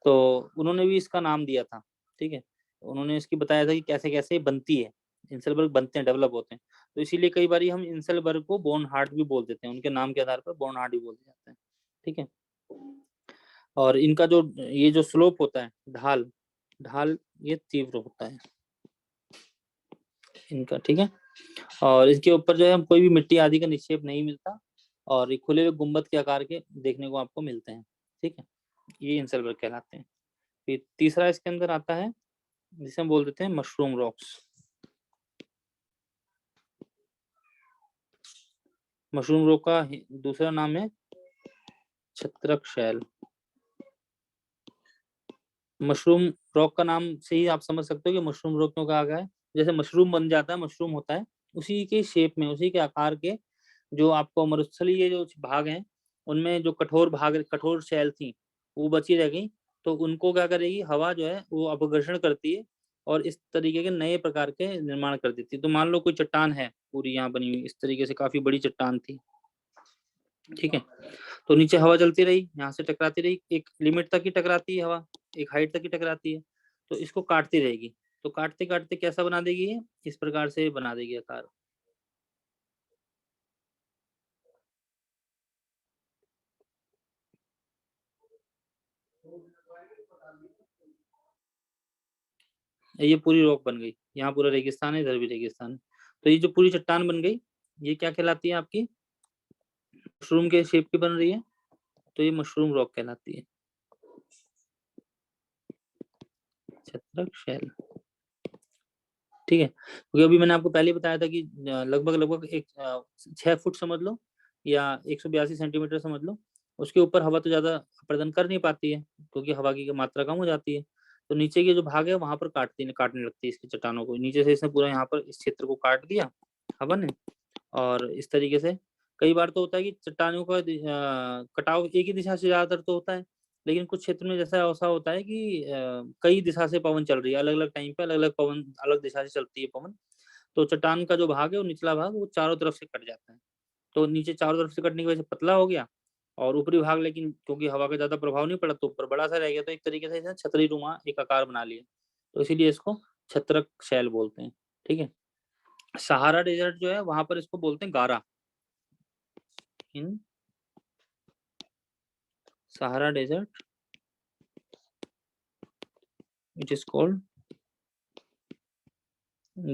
तो उन्होंने भी इसका नाम दिया था, ठीक है। उन्होंने इसकी बताया था कि कैसे कैसे बनती है, इंसेलबर्ग बनते हैं, डेवलप होते हैं। तो इसीलिए कई बार हम इंसेलबर्ग को बॉर्न हार्ट भी बोल देते हैं, उनके नाम के आधार पर बॉर्न हार्ट भी बोल जाते हैं, ठीक है। और इनका जो ये जो स्लोप होता है, ढाल ढाल ये तीव्र होता है इनका, ठीक है। और इसके ऊपर जो है कोई भी मिट्टी आदि का निक्षेप नहीं मिलता, और ये खुले हुए गुंबद के आकार के देखने को आपको मिलते हैं, ठीक है। ये इंसेलबर्ग कहलाते हैं। फिर तीसरा इसके अंदर आता है जिसे हम बोल देते हैं मशरूम रॉक्स। मशरूम रॉक का दूसरा नाम है छत्रक शैल। मशरूम रॉक का नाम से ही आप समझ सकते हो कि मशरूम रॉक क्यों कहा गया है। जैसे मशरूम बन जाता है, मशरूम होता है, उसी के शेप में, उसी के आकार के जो आपको मरुस्थलीय जो भाग हैं, उनमें जो कठोर शैल थी, वो बची रह गई। तो उनको क्या करेगी, हवा जो है वो अपघर्षण करती है और इस तरीके के नए प्रकार के निर्माण कर देती है। तो मान लो कोई चट्टान है पूरी यहाँ बनी हुई, इस तरीके से काफी बड़ी चट्टान थी, ठीक है। तो नीचे हवा चलती रही, यहाँ से टकराती रही, एक लिमिट तक ही टकराती है हवा, एक हाइट तक ही टकराती है, तो इसको काटती रहेगी। तो काटते काटते कैसा बना देगी ये, इस प्रकार से बना देगी आकार। ये पूरी रॉक बन गई, यहाँ पूरा रेगिस्तान है, इधर भी रेगिस्तान है। तो ये जो पूरी चट्टान बन गई, ये क्या कहलाती है आपकी, मशरूम के शेप की बन रही है, तो ये मशरूम रॉक कहलाती है, छत्रक शैल, ठीक है। क्योंकि अभी मैंने आपको पहले ही बताया था कि लगभग लगभग एक 6 फुट समझ लो या 182 सेंटीमीटर समझ लो, उसके ऊपर हवा तो ज्यादा प्रदान कर नहीं पाती है, क्योंकि हवा की मात्रा कम हो जाती है। तो नीचे के जो भाग है वहां पर काटने लगती है इसकी चट्टानों को, नीचे से इसने पूरा यहाँ पर इस क्षेत्र को काट दिया हवा ने। और इस तरीके से कई बार तो होता है कि चट्टानों का कटाव एक ही दिशा से ज्यादातर तो होता है, लेकिन कुछ क्षेत्र में जैसा ऐसा होता है कि कई दिशा से पवन चल रही है, अलग अलग टाइम पे अलग अलग पवन, अलग दिशा से चलती है पवन। तो चट्टान का जो भाग है, वो निचला भाग, वो चारों तरफ से कट जाता है। तो नीचे चारों तरफ से कटने की वजह से पतला हो गया, और ऊपरी भाग लेकिन क्योंकि हवा का ज्यादा प्रभाव नहीं पड़ा तो ऊपर बड़ा सा रह गया, तो एक तरीके से इसने छतरी नुमा एक आकार बना लिया। तो इसीलिए इसको छत्रक शैल बोलते हैं, ठीक है। सहारा डेजर्ट जो है वहां पर इसको बोलते हैं गारा। In Sahara desert it is called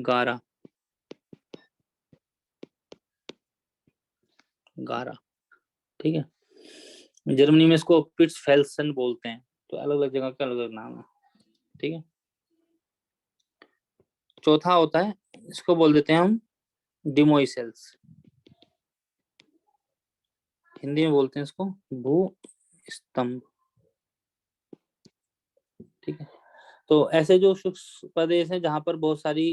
गारा, गारा, ठीक है। जर्मनी में इसको पिट्स फेल्सन बोलते हैं। तो अलग अलग जगह का अलग अलग नाम है, ठीक है। चौथा होता है, इसको बोल देते हैं हम डिमोइसेल्स, हिंदी में बोलते हैं इसको भू स्तंभ, ठीक है। तो ऐसे जो शुष्क प्रदेश हैं जहां पर बहुत सारी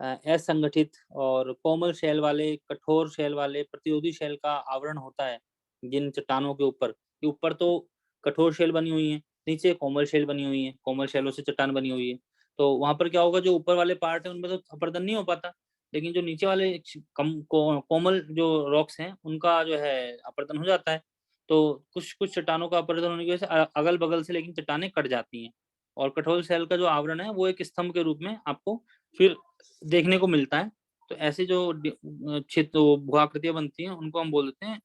असंगठित और कोमल शैल वाले, कठोर शैल वाले, प्रतिरोधी शैल का आवरण होता है जिन चट्टानों के ऊपर, कि ऊपर तो कठोर शैल बनी हुई है, नीचे कोमल शैल बनी हुई है, कोमल शैलों से चट्टान बनी हुई है। तो वहां पर क्या होगा, जो ऊपर वाले पार्ट है उनमें तो अपरदन नहीं हो पाता, लेकिन जो नीचे वाले कोमल जो रॉक्स हैं उनका जो है अपरदन हो जाता है। तो कुछ कुछ चट्टानों का अपरदन होने की वजह से अगल बगल से लेकिन चट्टानें कट जाती हैं, और कठोर सेल का जो आवरण है वो एक स्तंभ के रूप में आपको फिर देखने को मिलता है। तो ऐसे जो क्षेत्र भूआकृतियां बनती हैं उनको हम बोल देते हैं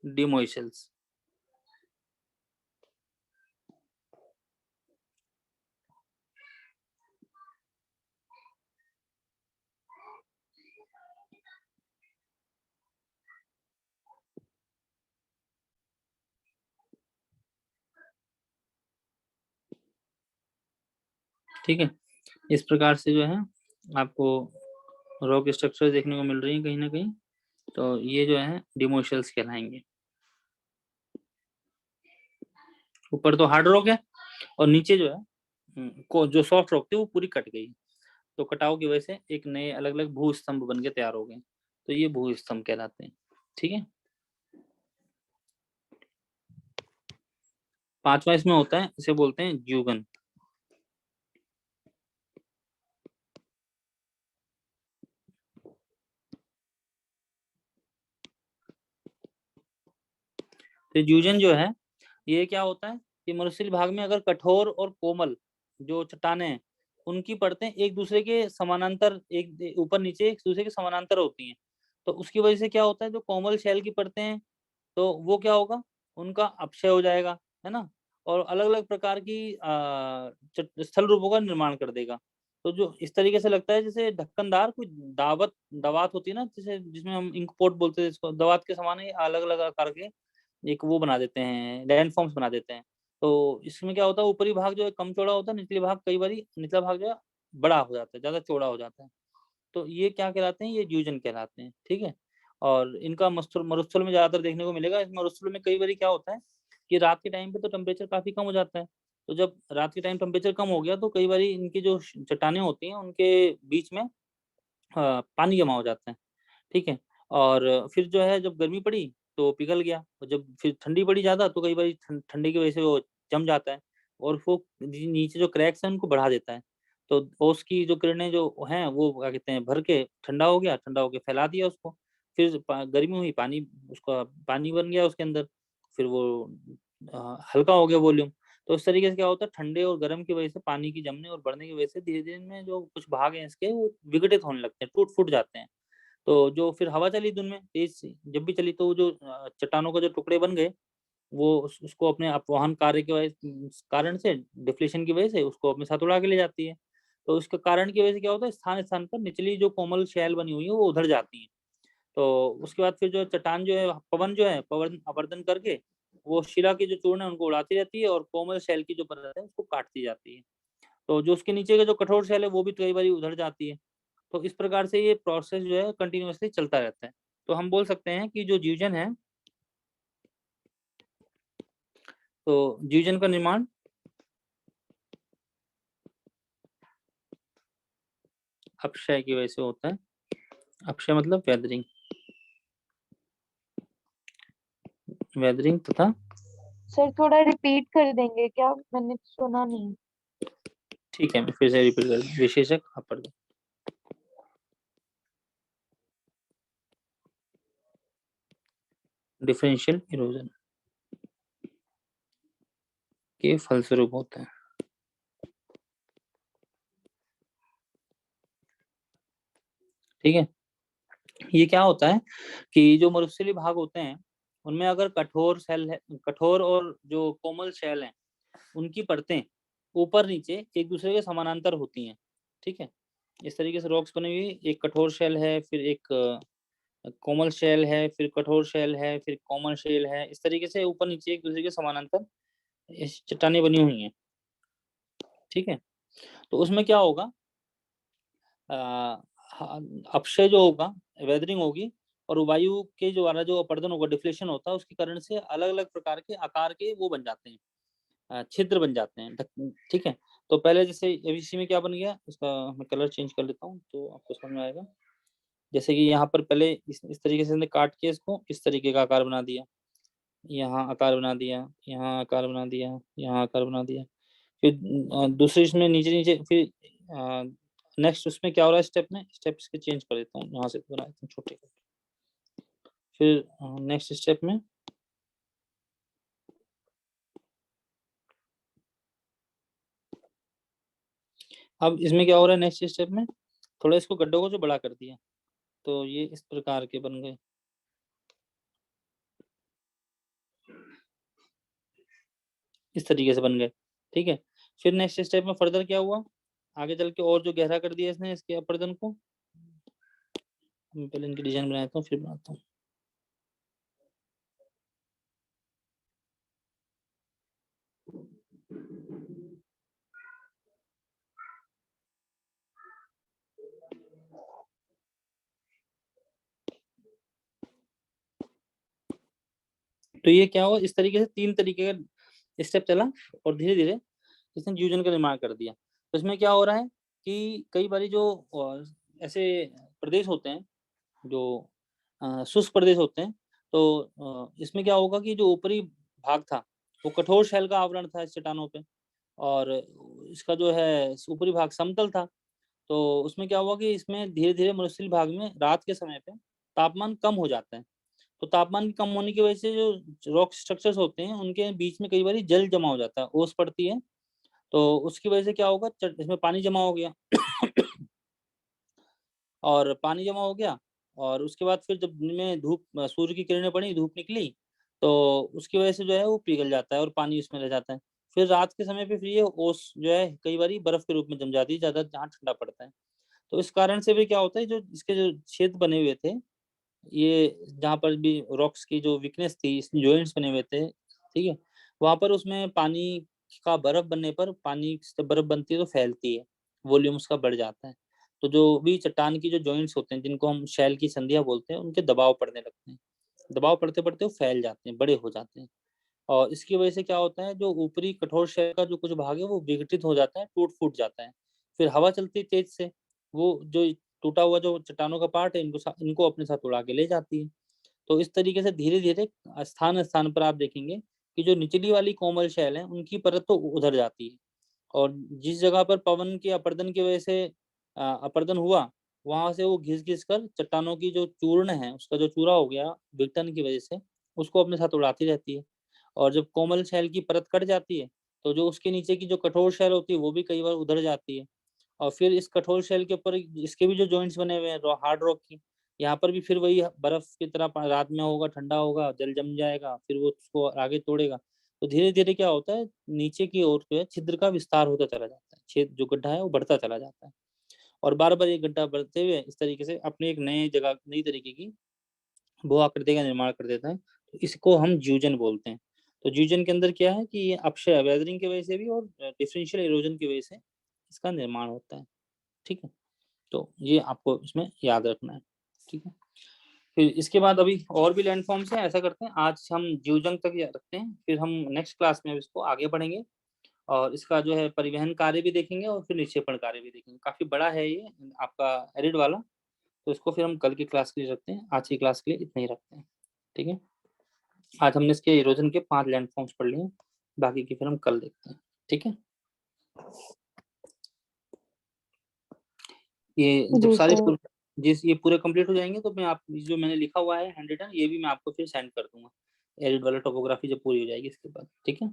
डिमोइशल्स, ठीक है। इस प्रकार से जो है आपको रॉक स्ट्रक्चर देखने को मिल रही है कहीं ना कहीं। तो ये जो है डिमोइशल्स कहलाएंगे। ऊपर तो हार्ड रॉक है, और नीचे जो है को जो सॉफ्ट रॉक थी वो पूरी कट गई। तो कटाव की वजह से एक नए अलग अलग भू स्तंभ बन के तैयार हो गए। तो ये भू स्तंभ कहलाते हैं, ठीक है। पांचवा इसमें होता है, इसे बोलते हैं ज्यूगन। तो ज्यूजन जो है, ये क्या होता है कि मनुष्य भाग में अगर कठोर और कोमल जो चट्टाने हैं, उनकी परतें एक दूसरे के समानांतर, एक ऊपर नीचे एक दूसरे के समानांतर होती हैं। तो उसकी वजह से क्या होता है, जो कोमल शैल की परतें हैं तो वो क्या होगा, उनका अपक्षय हो जाएगा, है ना, और अलग अलग प्रकार की स्थल रूपों का निर्माण कर देगा। तो जो इस तरीके से लगता है जैसे ढक्कनदार कोई दवात होती है ना, जैसे जिसमें हम इंक पोर्ट बोलते हैं इसको, दवात के समान ही अलग अलग आकार के एक वो बना देते हैं, लैंड फॉर्म्स बना देते हैं। तो इसमें क्या होता है, ऊपरी भाग जो है कम चौड़ा होता है, निचले भाग कई बार निचला भाग जो है बड़ा हो जाता है, ज्यादा चौड़ा हो जाता है। तो ये क्या कहलाते हैं, ये ड्यूजन कहलाते हैं, ठीक है। और इनका मरुस्थल में ज़्यादातर देखने को मिलेगा। इस मरुस्थल में कई बारी क्या होता है कि रात के टाइम पे तो टेम्परेचर काफ़ी कम हो जाता है। तो जब रात के टाइम टेम्परेचर कम हो गया तो कई बारी इनकी जो चट्टानें होती हैं उनके बीच में पानी जमा हो जाता है, ठीक है? और फिर जो है जब गर्मी पड़ी तो पिघल गया और जब फिर ठंडी पड़ी ज़्यादा तो कई बारी ठंडी की वजह से वो जम जाता है और वो नीचे जो क्रैक्स हैं उनको बढ़ा देता है। तो ओस की जो किरणें जो हैं वो क्या कहते हैं भर के ठंडा हो गया, ठंडा होके फैला दिया उसको। फिर गर्मी हुई पानी उसका पानी बन गया उसके अंदर, फिर वो हल्का हो गया वॉल्यूम। तो इस तरीके से क्या होता है ठंडे और गर्म की वजह से पानी की जमने और बढ़ने की वजह से धीरे-धीरे इनमें जो कुछ भाग हैं इसके वो विघटित होने लगते हैं, टूट-फूट जाते हैं। तो जो फिर हवा चली दिन में तेज़ सी, जब भी चली तो वो जो चट्टानों के जो टुकड़े बन गए, वो उसको अपने अपवहन कार्य के कारण से डिफ्लेशन की वजह से उसको अपने साथ उड़ा के ले जाती है। तो इसके कारण की वजह से क्या होता है स्थान-स्थान पर निचली जो कोमल शैल बनी हुई है वो उधर जाती है। तो उसके बाद फिर जो चट्टान जो है पवन अपरदन करके वो शिला के जो चूर्ण है उनको उड़ाती रहती है और कोमल शैल की जो परत है उसको काटती जाती है। तो जो उसके नीचे का जो कठोर शैल है वो भी कई बारी उधड़ जाती है। तो इस प्रकार से ये प्रोसेस जो है कंटीन्यूअसली चलता रहता है। तो हम बोल सकते हैं कि जो जीवजन है, तो जीवजन का निर्माण अपक्षय की वजह से होता है। अपक्षय मतलब वेदरिंग तथा सर थोड़ा रिपीट कर देंगे क्या? मैंने सुना नहीं। ठीक है, मैं फिर से रिपीट कर विशेषक अपरदन, डिफरेंशियल इरोजन के फलस्वरूप होता है। ठीक है? ये क्या होता है कि जो मरुस्थलीय भाग होते हैं, उनमें अगर कठोर और जो कोमल शेल हैं, उनकी परतें ऊपर-नीचे एक-दूसरे के समानांतर होती हैं, ठीक है? इस तरीके से रॉक्स बनी हुई एक कठोर शेल है, फिर एक कोमल शेल है, फिर कठोर शेल है, फिर कोमल शेल है, इस तरीके से ऊपर-नीचे एक-दूसरे के समानांतर इस चट्टानें बनी हुई हैं, ठीक है? तो उसमें क्या होगा अ, हाँ, अपक्षय जो होगा, वेदरिंग होगी और वायु के द्वारा जो अपरदन होगा, डिफ्लेशन होता है, उसके कारण से अलग-अलग प्रकार के आकार के वो बन जाते हैं छिद्र बन जाते हैं। ठीक है? तो पहले जैसे एबीसी में क्या बन गया, इसका मैं कलर चेंज कर लेता हूँ, तो आपको समझ में आएगा। जैसे कि यहाँ पर पहले इस तरीके से हमने काट के इसको इस तरीके का आकार बना दिया, यहाँ आकार बना दिया, यहाँ आकार बना दिया, यहाँ आकार बना दिया। फिर दूसरे इसमें नीचे-नीचे फिर अ, नेक्स्ट उसमें क्या हो रहा है स्टेप में, स्टेप इसके चेंज कर देता हूँ, यहाँ से बना देता हूँ छोटे। फिर नेक्स्ट स्टेप में अब इसमें क्या हो रहा है नेक्स्ट स्टेप में, थोड़ा इसको गड्ढों को जो बड़ा कर दिया, तो ये इस प्रकार के बन गए, इस तरीके से बन गए, ठीक है? फिर नेक्स्ट स्टेप में फर्दर क्या हुआ, आगे चल के और जो गहरा कर दिया इसने इसके अपरदन को, मैं पहले इनकी डिज़ाइन बनाता हूँ, फिर बनाता हूँ। तो ये क्या हुआ इस तरीके से 3 तरीके का स्टेप चला और धीरे-धीरे इसने जीवजन का निर्माण कर दिया। तो इसमें क्या हो रहा है कि कई बारी जो ऐसे प्रदेश होते हैं, जो शुष्क प्रदेश होते हैं, तो इसमें क्या होगा कि जो ऊपरी भाग था, वो कठोर शैल का आवरण था इस चट्टानों पे और इसका जो है ऊपरी भाग समतल था। तो उसमें क्या हुआ कि इसमें धीरे-धीरे मरुस्थलीय भाग में रात के समय पे तापमान कम हो जाता है। तो तापमान कम होने की वजह से जो रॉक स्ट्रक्चर्स होते हैं, उनके बीच में कई बारी जल जमा हो जाता है, ओस पड़ती है। तो उसकी वजह से क्या होगा इसमें पानी जमा हो गया और पानी जमा हो गया और उसके बाद फिर जब दिन में सूर्य की किरणें पड़ी, धूप निकली, तो उसकी वजह से जो है वो पिघल जाता है और पानी उसमें रह जाता है। फिर रात के समय पे फिर ये ओस जो है कई बारी बर्फ के रूप में जम जाती है, ज़्यादा जहाँ ठंडा पड़ता है। तो इस कारण से भी क्या होता है जो इसके जो छेद बने हुए थे, ये जहाँ पर भी रॉक्स की जो वीकनेस थी, इसमें जॉइंट्स बने हुए थे, ठीक है? वहाँ पर उसमें पानी का बर्फ बनने पर पानी से बर्फ बनती है तो फैलती है, वॉल्यूम उसका बढ़ जाता है। तो जो भी चट्टान की जो जॉइंट्स होते हैं, जिनको हम शैल की संधियां बोलते हैं, उनके दबाव पड़ने लगते हैं। दबाव पड़ते पड़ते वो फैल जाते हैं, बड़े हो जाते हैं। और इसकी वजह से क्या होता है, जो ऊपरी कठोर शैल का जो कुछ भाग है वो विघटित हो जाता है, टूट फूट जाता है। फिर हवा चलती है तेज से, वो जो टूटा हुआ जो चट्टानों का पार्ट है, इनको अपने साथ उड़ा के ले जाती है। तो इस तरीके से धीरे धीरे स्थान स्थान पर आप देखेंगे कि जो निचली वाली कोमल शैल है, उनकी परत तो उधर जाती है, और जिस जगह पर पवन के अपर्दन की वजह से अपर्दन हुआ, वहां से वो घिस घिस कर चट्टानों की जो चूर्ण है, उसका जो चूरा हो गया विघटन की वजह से, उसको अपने साथ उड़ाती रहती है। और जब कोमल शैल की परत कट जाती है, तो जो उसके नीचे की जो कठोर शैल होती है, वो भी कई बार उधर जाती है। और फिर इस कठोर शेल के ऊपर इसके भी जो जॉइंट्स बने हुए हैं हार्ड रॉक की, यहाँ पर भी फिर वही बर्फ की तरह रात में होगा, ठंडा होगा, जल जम जाएगा, फिर वो उसको आगे तोड़ेगा। तो धीरे धीरे क्या होता है, नीचे की ओर जो है छिद्र का विस्तार होता चला जाता है, छेद जो गड्ढा है वो बढ़ता चला जाता है, और बार बार ये गड्ढा बढ़ते हुए इस तरीके से अपने एक नए जगह, नई तरीके की भू आकृति का निर्माण कर देता है। तो इसको हम ज्यूजन बोलते हैं। तो ज्यूजन के अंदर क्या है कि ये अपक्षय वेदरिंग की वजह से भी और डिफरेंशियल इरोजन की वजह से इसका निर्माण होता है। ठीक है, तो ये आपको इसमें याद रखना है। ठीक है, फिर इसके बाद अभी और भी लैंडफॉर्म्स हैं। ऐसा करते हैं, आज हम ज्यूजंग तक रखते हैं, फिर हम नेक्स्ट क्लास में इसको आगे बढ़ेंगे, और इसका जो है परिवहन कार्य भी देखेंगे, और फिर निक्षेपण कार्य भी देखेंगे। काफी बड़ा है ये आपका एरिड वाला, तो इसको फिर हम कल की क्लास के लिए रखते हैं, आज की क्लास के लिए इतना ही रखते हैं। ठीक है, आज हमने इसके इरोजन के 5 लैंडफॉर्म्स पढ़ लिए, बाकी की फिर हम कल देखते हैं। ठीक है, ये जब जी सारे सर। जिस ये पूरे कंप्लीट हो जाएंगे, तो मैं आप जो मैंने लिखा हुआ है हैंड रिटन, ये भी मैं आपको फिर सेंड कर दूंगा, एरिड वाला टोपोग्राफी जब पूरी हो जाएगी इसके बाद। ठीक है,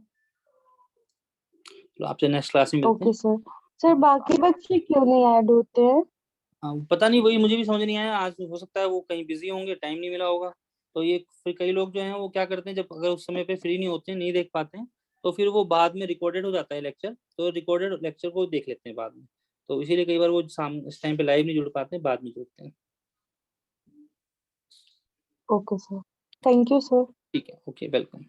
तो आपसे नेक्स्ट क्लास में मिलते ओके हैं। सर। सर बाकी बच्चे क्यों नहीं ऐड होते हैं? पता नहीं, वही मुझे भी समझ नहीं आया आज, हो सकता है वो कहीं बिजी होंगे, टाइम नहीं मिला होगा। तो ये फिर कई लोग जो हैं वो क्या करते हैं, जब अगर उस समय पे फ्री नहीं होते हैं, नहीं देख पाते हैं, तो फिर वो बाद में रिकॉर्डेड हो जाता है लेक्चर, तो रिकॉर्डेड लेक्चर को देख लेते हैं बाद में। तो इसीलिए कई बार वो शाम इस टाइम पे लाइव नहीं जुड़ पाते हैं, बाद में जुड़ते हैं। Okay sir. Thank you sir. ठीक है, ओके, वेलकम।